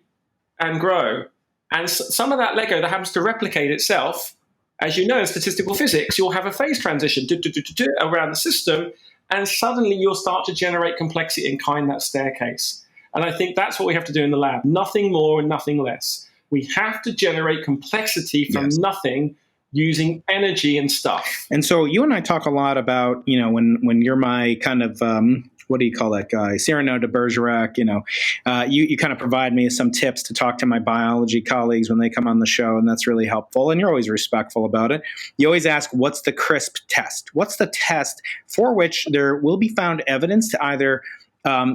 and grow. And some of that Lego that happens to replicate itself, as you know, in statistical physics, you'll have a phase transition around the system, and suddenly you'll start to generate complexity and kind that staircase. And I think that's what we have to do in the lab. Nothing more and nothing less. We have to generate complexity from nothing using energy and stuff. And so you and I talk a lot about, when you're my kind of, what do you call that guy? Cyrano de Bergerac, you kind of provide me some tips to talk to my biology colleagues when they come on the show, and that's really helpful. And you're always respectful about it. You always ask, what's the CRISP test? What's the test for which there will be found evidence to either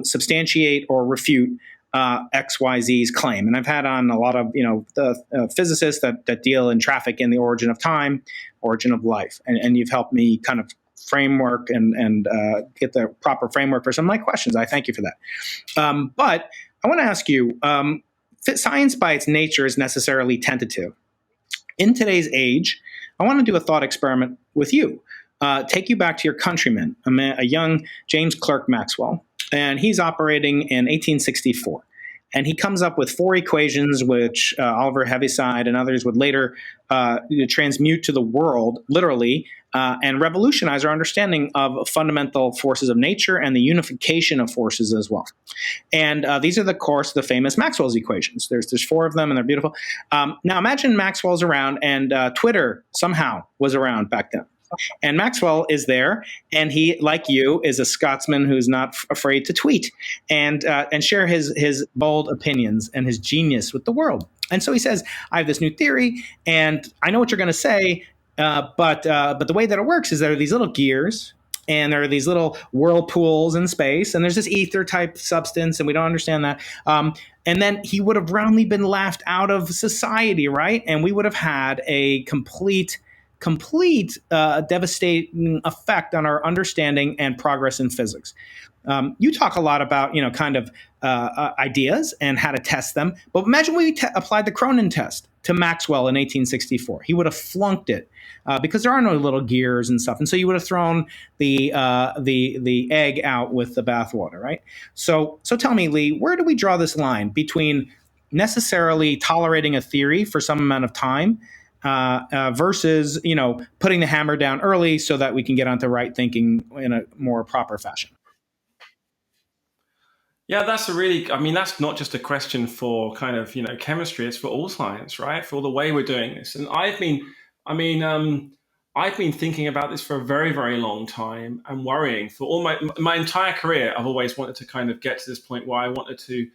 substantiate or refute XYZ's claim? And I've had on a lot of, the physicists that deal in traffic in the origin of time, origin of life. And you've helped me kind of framework and get the proper framework for some of my questions. I thank you for that. But I want to ask you, science by its nature is necessarily tentative. In today's age, I want to do a thought experiment with you. Take you back to your countryman, a young James Clerk Maxwell, and he's operating in 1864. And he comes up with 4 equations, which Oliver Heaviside and others would later transmute to the world, literally, and revolutionize our understanding of fundamental forces of nature and the unification of forces as well. And these are, of course, the famous Maxwell's equations. There's 4 of them, and they're beautiful. Now, imagine Maxwell's around, and Twitter somehow was around back then. And Maxwell is there, and he, like you, is a Scotsman who's not afraid to tweet and share his bold opinions and his genius with the world. And so he says, I have this new theory, and I know what you're going to say, but the way that it works is there are these little gears, and there are these little whirlpools in space, and there's this ether-type substance, and we don't understand that. And then he would have roundly been laughed out of society, right? And we would have had a complete devastating effect on our understanding and progress in physics. You talk a lot about, ideas and how to test them. But imagine we applied the Cronin test. to Maxwell in 1864. He would have flunked it because there are no little gears and stuff, and so you would have thrown the egg out with the bathwater, right? So tell me, Lee, where do we draw this line between necessarily tolerating a theory for some amount of time versus, putting the hammer down early so that we can get onto right thinking in a more proper fashion? Yeah, that's that's not just a question for kind of, chemistry, it's for all science, right? For the way we're doing this. And I've been thinking about this for a very, very long time and worrying for all my entire career. I've always wanted to kind of get to this point where I wanted to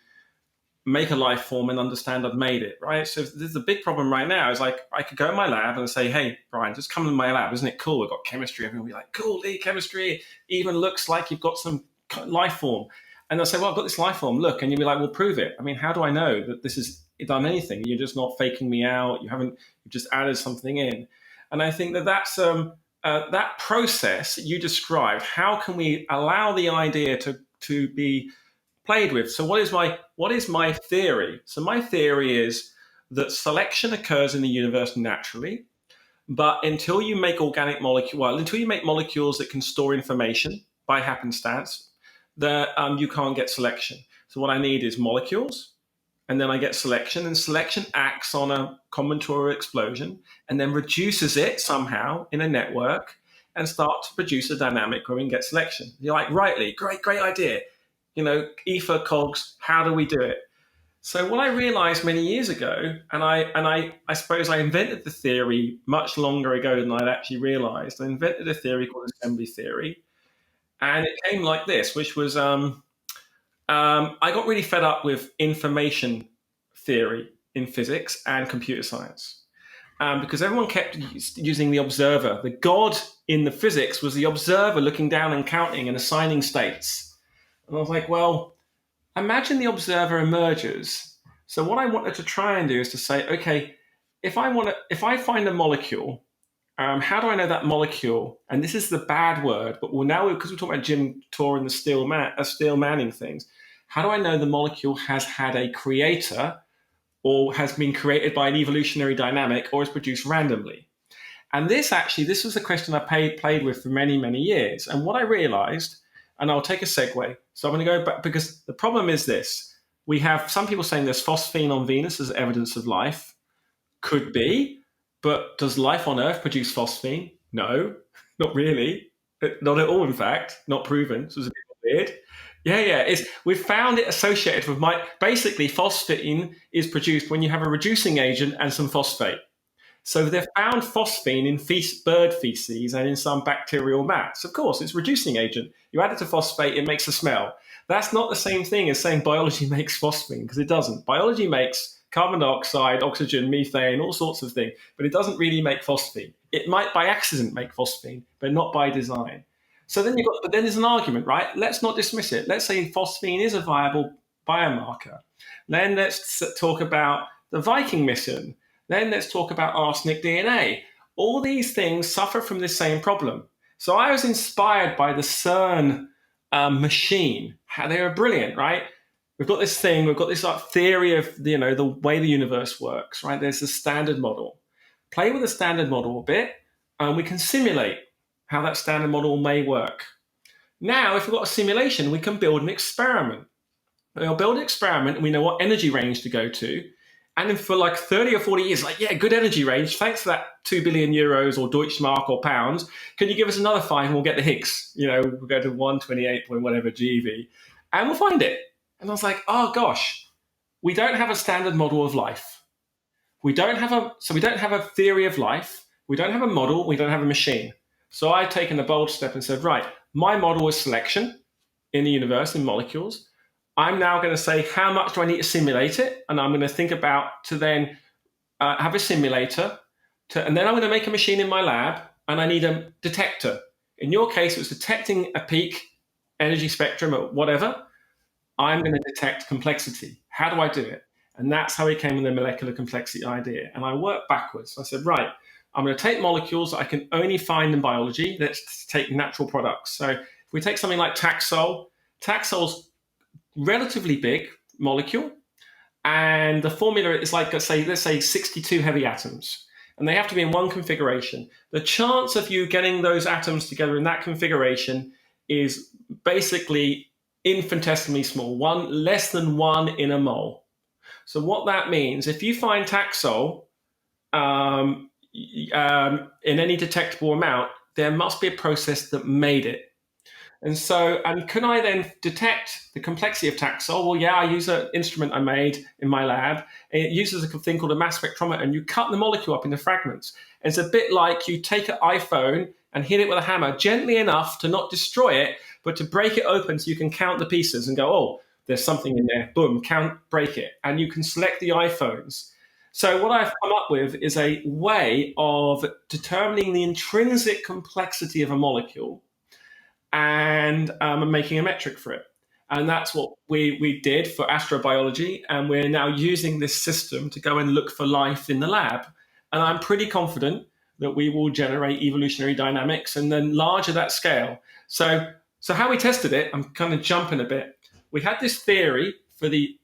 make a life form and understand I've made it, right? So there's a big problem right now is like I could go in my lab and say, hey, Brian, just come in my lab. Isn't it cool? We've got chemistry. Everyone will be like, cool, Lee, chemistry. Even looks like you've got some life form. And they'll say, well, I've got this life form, look. And you'll be like, well, prove it. I mean, how do I know that this has done anything? You're just not faking me out. You've just added something in. And I think that's that process you described. How can we allow the idea to be played with? So what is my theory? So my theory is that selection occurs in the universe naturally, but until you make until you make molecules that can store information by happenstance, you can't get selection. So what I need is molecules, and then I get selection, and selection acts on a combinatorial explosion and then reduces it somehow in a network and start to produce a dynamic where we can get selection. You're like, right, Lee, great idea. Ether, cogs, how do we do it? So what I realized many years ago, and I suppose I invented the theory much longer ago than I'd actually realized. I invented a theory called assembly theory. And it came like this, which was I got really fed up with information theory in physics and computer science because everyone kept using the observer. The God in the physics was the observer looking down and counting and assigning states. And I was like, well, imagine the observer emerges. So what I wanted to try and do is to say, okay, if I find a molecule, how do I know that molecule? And this is the bad word, but because we're talking about Jim Tor and the steel manning things, how do I know the molecule has had a creator or has been created by an evolutionary dynamic or is produced randomly? And this was a question I played with for many, many years. And what I realized, and I'll take a segue. So I'm going to go back because the problem is this. We have some people saying there's phosphine on Venus as evidence of life. Could be, but does life on Earth produce phosphine? No, not really. Not at all, in fact. Not proven. So it's a bit weird. Yeah. We've found it associated with basically phosphine is produced when you have a reducing agent and some phosphate. So they've found phosphine in bird feces and in some bacterial mats. Of course, it's a reducing agent. You add it to phosphate, it makes a smell. That's not the same thing as saying biology makes phosphine, because it doesn't. Biology makes carbon dioxide, oxygen, methane, all sorts of things, but it doesn't really make phosphine. It might by accident make phosphine, but not by design. So then there's an argument, right? Let's not dismiss it. Let's say phosphine is a viable biomarker. Then let's talk about the Viking mission. Then let's talk about arsenic DNA. All these things suffer from the same problem. So I was inspired by the CERN machine. They were brilliant, right? We've got this theory of the way the universe works, right? There's the standard model. Play with the standard model a bit, and we can simulate how that standard model may work. Now, if we've got a simulation, we can build an experiment. We'll build an experiment, and we know what energy range to go to. And then for like 30 or 40 years, good energy range. Thanks for that 2 billion euros or Deutschmark or pounds. Can you give us another 5 and we'll get the Higgs? We'll go to 128 point whatever GeV, and we'll find it. And I was like, oh gosh, we don't have a standard model of life. We don't have a theory of life. We don't have a model. We don't have a machine. So I've taken a bold step and said, right, my model is selection in the universe in molecules. I'm now going to say, how much do I need to simulate it? And I'm going to think about to then have a simulator. And then I'm going to make a machine in my lab, and I need a detector. In your case, it was detecting a peak energy spectrum or whatever. I'm going to detect complexity. How do I do it? And that's how we came with the molecular complexity idea. And I worked backwards. I said, right, I'm going to take molecules that I can only find in biology. Let's take natural products. So if we take something like Taxol's relatively big molecule. And the formula is like, let's say 62 heavy atoms, and they have to be in one configuration. The chance of you getting those atoms together in that configuration is basically infinitesimally small, less than 1 in a mole. So what that means, if you find Taxol in any detectable amount, there must be a process that made it. And can I then detect the complexity of Taxol? Well, yeah, I use an instrument I made in my lab. It uses a thing called a mass spectrometer, and you cut the molecule up into fragments. It's a bit like you take an iPhone and hit it with a hammer gently enough to not destroy it, but to break it open so you can count the pieces and go, oh, there's something in there. Boom, break it. And you can select the iPhones. So what I've come up with is a way of determining the intrinsic complexity of a molecule and making a metric for it. And that's what we did for astrobiology. And we're now using this system to go and look for life in the lab. And I'm pretty confident that we will generate evolutionary dynamics and then larger that scale. So how we tested it, I'm kind of jumping a bit. We had this theory for the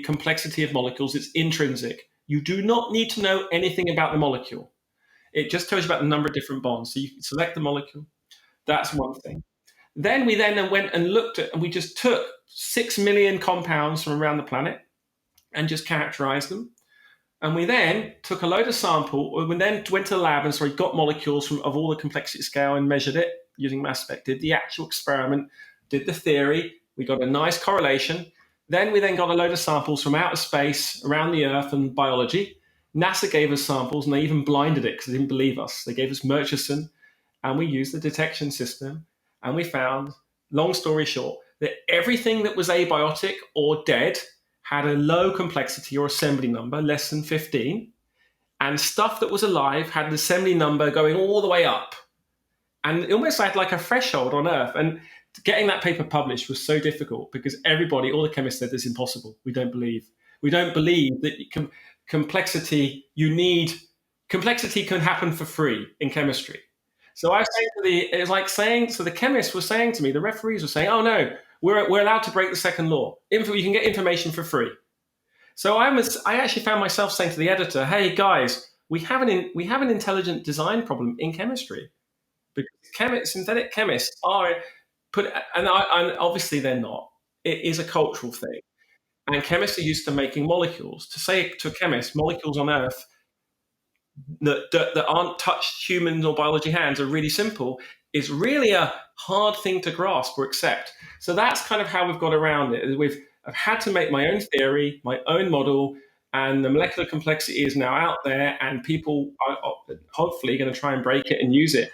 complexity of molecules. It's intrinsic. You do not need to know anything about the molecule. It just tells you about the number of different bonds. So you can select the molecule. That's one thing. Then we went and looked at, and we just took 6 million compounds from around the planet and just characterized them. And we then took a load of sample. We then went to the lab and got molecules of all the complexity scale and measured it using mass spec. Did the actual experiment, did the theory. We got a nice correlation. Then we got a load of samples from outer space, around the Earth, and biology. NASA gave us samples, and they even blinded it because they didn't believe us. They gave us Murchison. And we used the detection system, and we found, long story short, that everything that was abiotic or dead had a low complexity or assembly number, less than 15, and stuff that was alive had an assembly number going all the way up. And it almost had like a threshold on Earth. And getting that paper published was so difficult because all the chemists said this is impossible. We don't believe that complexity can happen for free in chemistry. So I was saying the chemists were saying to me, the referees were saying, oh no, we're allowed to break the second law. You can get information for free. So I actually found myself saying to the editor, hey guys, we have an intelligent design problem in chemistry. Because synthetic chemists and obviously they're not. It is a cultural thing. And chemists are used to making molecules. To say to a chemist, molecules on Earth that aren't touched humans or biology hands are really simple is really a hard thing to grasp or accept. So that's kind of how we've got around it. I've had to make my own theory, my own model, and the molecular complexity is now out there, and people are hopefully going to try and break it and use it.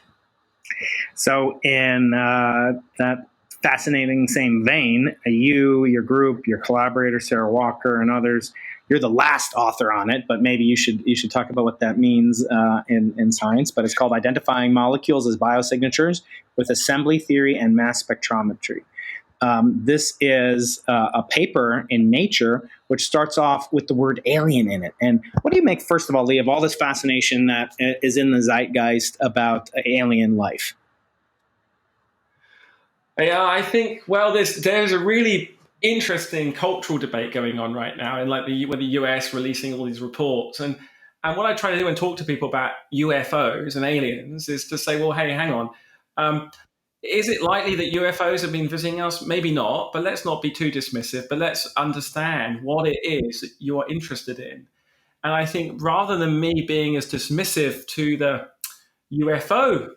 So in that fascinating same vein, you, your group, your collaborator, Sarah Walker, and others, you're the last author on it, but maybe you should talk about what that means in science. But it's called Identifying Molecules as Biosignatures with Assembly Theory and Mass Spectrometry. This is a paper in Nature which starts off with the word alien in it. And what do you make, first of all, Lee, of all this fascination that is in the zeitgeist about alien life? Yeah, I think, well, there's a really interesting cultural debate going on right now, with the US releasing all these reports. And what I try to do and talk to people about UFOs and aliens is to say, well, hey, hang on. Is it likely that UFOs have been visiting us? Maybe not, but let's not be too dismissive. But let's understand what it is that you are interested in. And I think rather than me being as dismissive to the UFO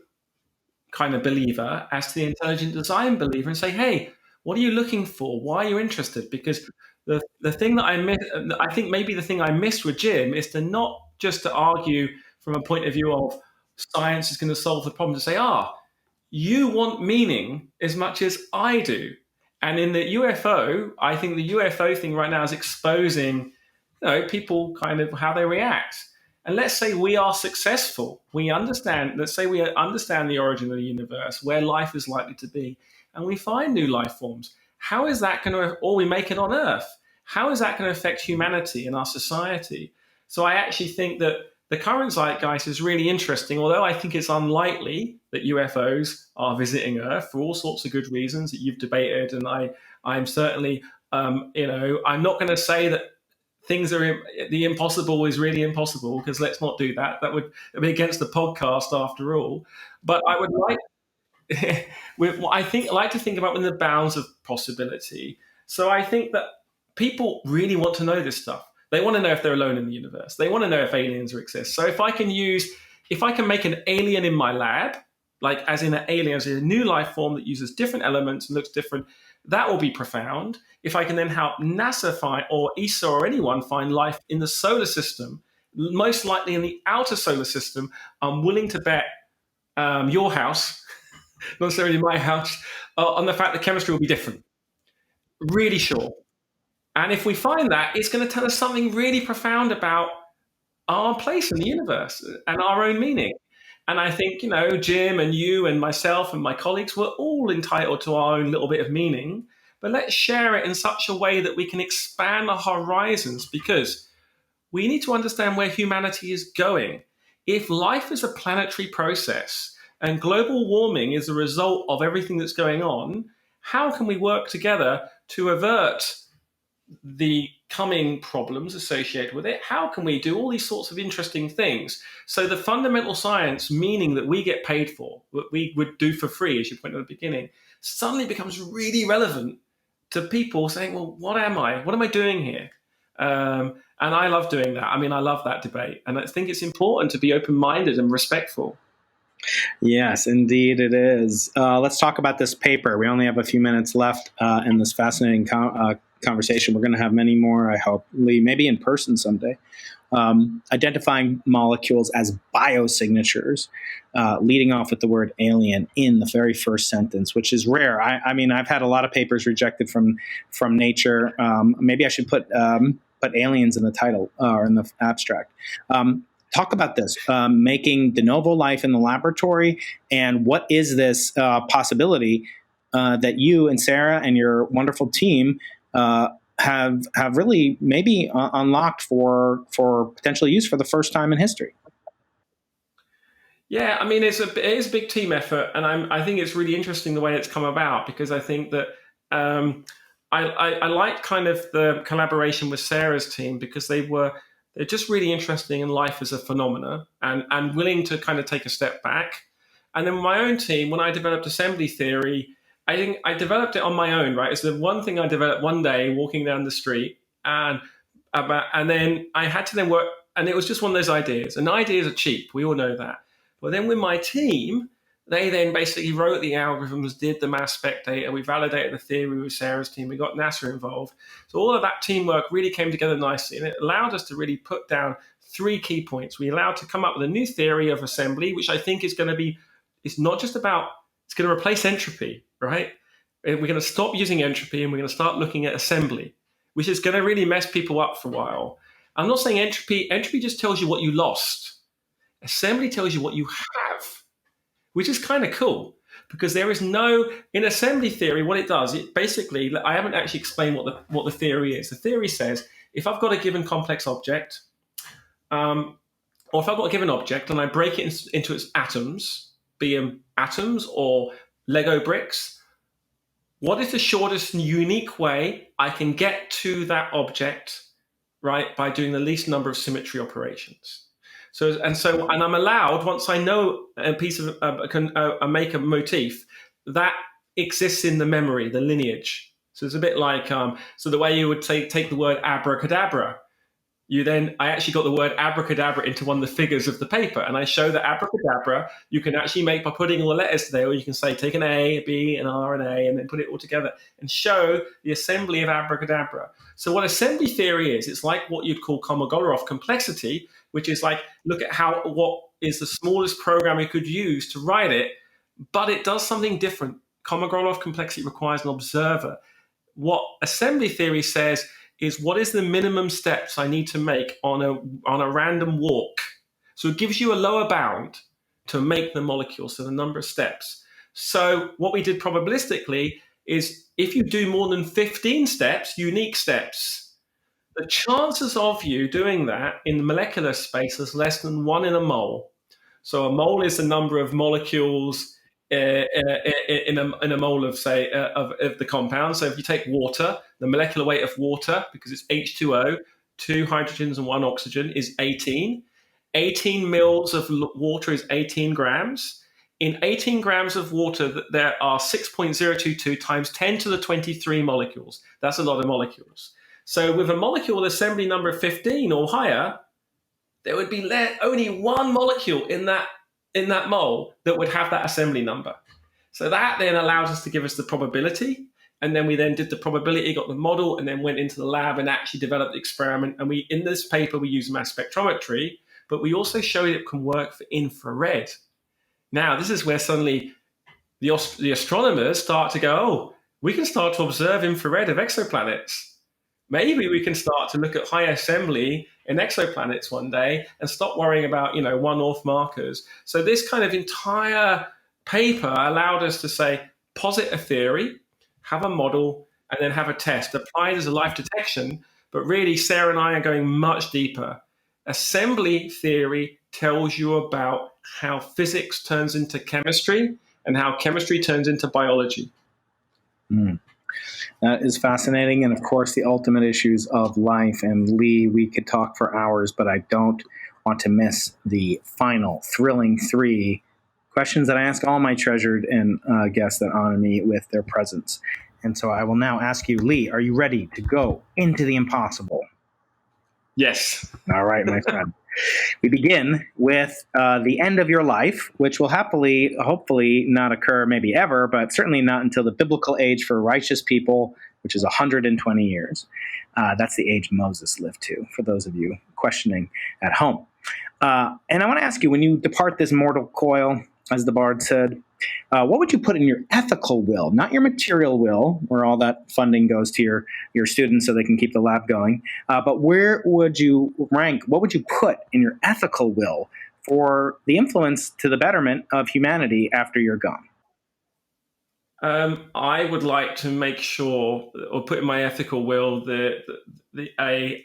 kind of believer as to the intelligent design believer and say, hey, what are you looking for? Why are you interested? Because the thing that I think maybe the thing I missed with Jim is to not just to argue from a point of view of science is going to solve the problem, to say, you want meaning as much as I do. And in the UFO, I think the UFO thing right now is exposing people kind of how they react. And let's say we are successful. Let's say we understand the origin of the universe, where life is likely to be, and we find new life forms. How is that going to, or we make it on Earth, how is that going to affect humanity and our society? So I actually think that the current zeitgeist is really interesting, although I think it's unlikely that UFOs are visiting Earth for all sorts of good reasons that you've debated, and I'm certainly I'm not going to say that things are the impossible is really impossible, because let's not do that. That would be against the podcast after all. But I would like, I like to think about within the bounds of possibility. So I think that people really want to know this stuff. They want to know if they're alone in the universe. They want to know if aliens exist. So if I can make an alien in my lab, like as in an alien, as in a new life form that uses different elements and looks different, that will be profound. If I can then help NASA find, or ESA or anyone find life in the solar system, most likely in the outer solar system, I'm willing to bet your house, not necessarily my house, on the fact that chemistry will be different. Really sure. And if we find that, it's going to tell us something really profound about our place in the universe and our own meaning. And I think, Jim and you and myself and my colleagues, we're all entitled to our own little bit of meaning, but let's share it in such a way that we can expand our horizons, because we need to understand where humanity is going. If life is a planetary process and global warming is a result of everything that's going on, how can we work together to avert the coming problems associated with it? How can we do all these sorts of interesting things? So the fundamental science, meaning that we get paid for, what we would do for free, as you pointed at the beginning, suddenly becomes really relevant to people saying, well, what am I doing here? And I love doing that. I mean, I love that debate. And I think it's important to be open-minded and respectful. Yes, indeed it is. Let's talk about this paper. We only have a few minutes left in this fascinating conversation. We're going to have many more, I hope, Lee, maybe in person someday. Identifying molecules as biosignatures, leading off with the word alien in the very first sentence, which is rare. I mean, I've had a lot of papers rejected from Nature. Maybe I should put aliens in the title or in the abstract. Talk about this, making de novo life in the laboratory, and what is this possibility that you and Sarah and your wonderful team have really maybe unlocked for potential use for the first time in history? Yeah, I mean, it is a big team effort, and I think it's really interesting the way it's come about, because I think that I like kind of the collaboration with Sarah's team, because they're just really interesting in life as a phenomena, and willing to kind of take a step back. And then my own team, when I developed assembly theory, I think I developed it on my own, right? It's the one thing I developed one day walking down the street, and then I had to then work, and it was just one of those ideas. And ideas are cheap, we all know that. But then with my team, they then basically wrote the algorithms, did the mass spec data, we validated the theory with Sarah's team, we got NASA involved. So all of that teamwork really came together nicely, and it allowed us to really put down 3 key points. We allowed to come up with a new theory of assembly, which I think is going to be, it's not just about, it's going to replace entropy, right? We're going to stop using entropy, and we're going to start looking at assembly, which is going to really mess people up for a while. I'm not saying entropy just tells you what you lost. Assembly tells you what you have, which is kind of cool, because there is in assembly theory, what it does, it basically, I haven't actually explained what the theory is. The theory says, if I've got a given complex object, or if I've got a given object and I break it into its atoms, be them atoms or Lego bricks, what is the shortest and unique way I can get to that object, right, by doing the least number of symmetry operations? And I'm allowed, once I know a piece of make a motif that exists in the memory, the lineage. So it's a bit like so the way you would take the word abracadabra, I actually got the word abracadabra into one of the figures of the paper, and I show that abracadabra you can actually make by putting all the letters there, or you can say take an A, a B, an R, and A, and then put it all together and show the assembly of abracadabra. So what assembly theory is, it's like what you'd call Kolmogorov complexity, which is like, look at what is the smallest program you could use to write it, but it does something different. Kolmogorov complexity requires an observer. What assembly theory says is, what is the minimum steps I need to make on a random walk? So it gives you a lower bound to make the molecule, so the number of steps. So what we did probabilistically is, if you do more than 15 steps, unique steps, the chances of you doing that in the molecular space is less than 1 in a mole. So a mole is the number of molecules in a mole of, say, of the compound. So if you take water, the molecular weight of water, because it's H2O, 2 hydrogens and 1 oxygen, is 18. 18 mils of water is 18 grams. In 18 grams of water, there are 6.022 times 10 to the 23 molecules. That's a lot of molecules. So with a molecule assembly number of 15 or higher, there would be only one molecule in that mole that would have that assembly number. So that then allows us to give us the probability. And then we then did the probability, got the model, and then went into the lab and actually developed the experiment. And in this paper, we use mass spectrometry, but we also showed it can work for infrared. Now, this is where suddenly the astronomers start to go, oh, we can start to observe infrared of exoplanets. Maybe we can start to look at high assembly in exoplanets one day and stop worrying about, one-off markers. So this kind of entire paper allowed us to say, posit a theory, have a model, and then have a test applied as a life detection. But really, Sarah and I are going much deeper. Assembly theory tells you about how physics turns into chemistry and how chemistry turns into biology. That is fascinating. And of course, the ultimate issues of life. And Lee, we could talk for hours, but I don't want to miss the final thrilling 3 questions that I ask all my treasured and guests that honor me with their presence. And so I will now ask you, Lee, are you ready to go into the impossible? Yes. All right, my friend. We begin with the end of your life, which will hopefully not occur maybe ever, but certainly not until the biblical age for righteous people, which is 120 years. That's the age Moses lived to, for those of you questioning at home. And I want to ask you, when you depart this mortal coil, as the bard said, what would you put in your ethical will, not your material will, where all that funding goes to your students so they can keep the lab going, but where would you rank, what would you put in your ethical will for the influence to the betterment of humanity after you're gone? I would like to make sure, or put in my ethical will,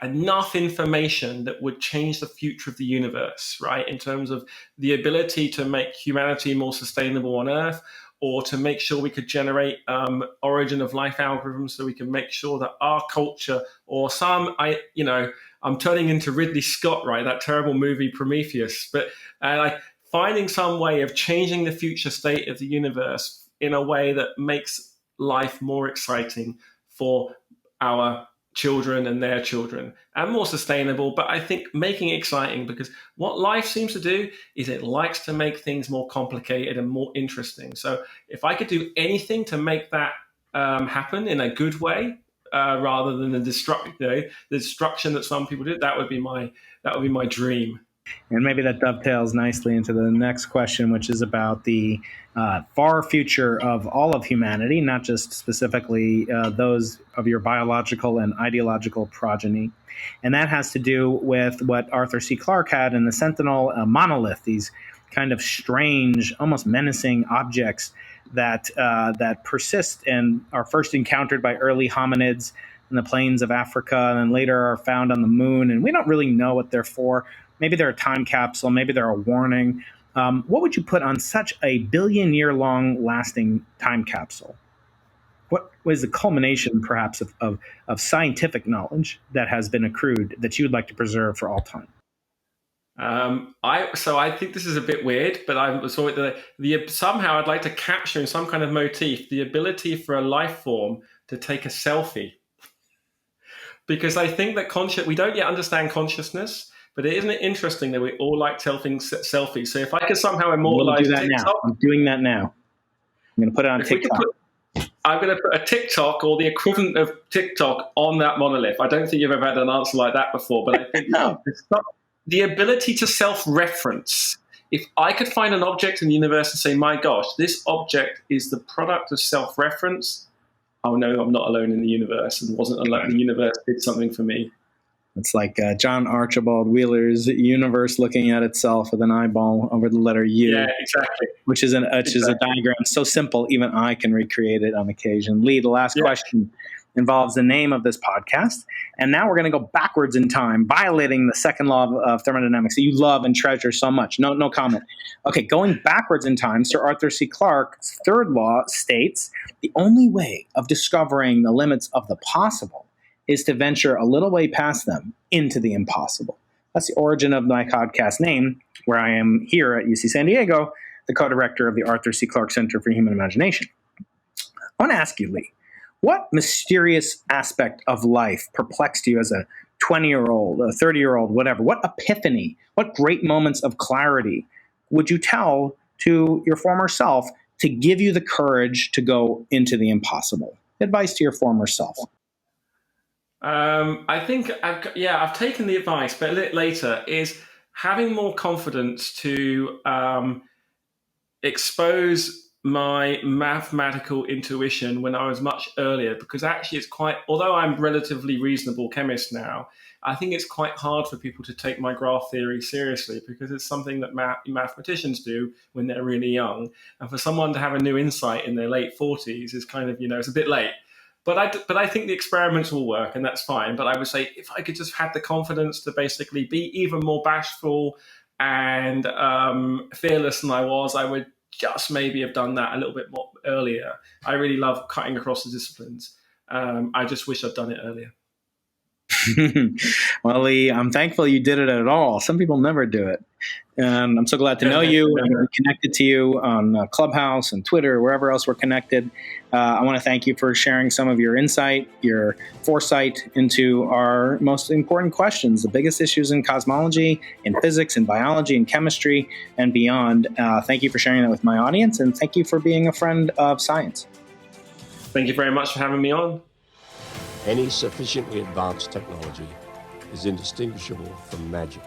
enough information that would change the future of the universe, right? In terms of the ability to make humanity more sustainable on Earth, or to make sure we could generate origin of life algorithms so we can make sure that our culture, or I'm turning into Ridley Scott, right? That terrible movie Prometheus, but finding some way of changing the future state of the universe in a way that makes life more exciting for our children and their children, and more sustainable. But I think making it exciting, because what life seems to do is it likes to make things more complicated and more interesting. So if I could do anything to make that happen in a good way, rather than the destruction that some people do, that would be my dream. And maybe that dovetails nicely into the next question, which is about the far future of all of humanity, not just specifically those of your biological and ideological progeny. And that has to do with what Arthur C. Clarke had in the Sentinel, monolith, these kind of strange, almost menacing objects that persist and are first encountered by early hominids in the plains of Africa, and then later are found on the moon. And we don't really know what they're for. Maybe they're a time capsule. Maybe they're a warning. What would you put on such a billion-year-long lasting time capsule? What was the culmination, perhaps, of scientific knowledge that has been accrued that you would like to preserve for all time? I think this is a bit weird, but somehow I'd like to capture in some kind of motif the ability for a life form to take a selfie. Because I think that we don't yet understand consciousness. But isn't it interesting that we all like selfies? So if I could somehow immortalize TikTok, I'm doing that now. I'm going to put it on TikTok. I'm going to put a TikTok or the equivalent of TikTok on that monolith. I don't think you've ever had an answer like that before, but I think the ability to self-reference. If I could find an object in the universe and say, my gosh, this object is the product of self-reference, oh no, I'm not alone in the universe and wasn't alone. The universe did something for me. It's like John Archibald Wheeler's universe looking at itself with an eyeball over the letter U. Yeah, exactly. Which is a diagram so simple, even I can recreate it on occasion. Lee, the last question involves the name of this podcast. And now we're going to go backwards in time, violating the second law of thermodynamics that you love and treasure so much. No comment. Okay, going backwards in time, Sir Arthur C. Clarke's third law states, the only way of discovering the limits of the possible is to venture a little way past them into the impossible. That's the origin of my podcast name, where I am here at UC San Diego, the co-director of the Arthur C. Clarke Center for Human Imagination. I want to ask you, Lee, what mysterious aspect of life perplexed you as a 20-year-old, a 30-year-old, whatever? What epiphany, what great moments of clarity would you tell to your former self to give you the courage to go into the impossible? Advice to your former self. I think I've taken the advice, but a little later is having more confidence to expose my mathematical intuition when I was much earlier, because actually it's quite, although I'm a relatively reasonable chemist now, I think it's quite hard for people to take my graph theory seriously, because it's something that mathematicians do when they're really young. And for someone to have a new insight in their late 40s is kind of, it's a bit late. But I think the experiments will work, and that's fine. But I would say if I could just have the confidence to basically be even more bashful and fearless than I was, I would just maybe have done that a little bit more earlier. I really love cutting across the disciplines. I just wish I'd done it earlier. Well, Lee, I'm thankful you did it at all. Some people never do it. And I'm so glad to know you and be connected to you on Clubhouse and Twitter, wherever else we're connected. I want to thank you for sharing some of your insight, your foresight into our most important questions, the biggest issues in cosmology, in physics, in biology, in chemistry, and beyond. Thank you for sharing that with my audience, and thank you for being a friend of science. Thank you very much for having me on. Any sufficiently advanced technology is indistinguishable from magic.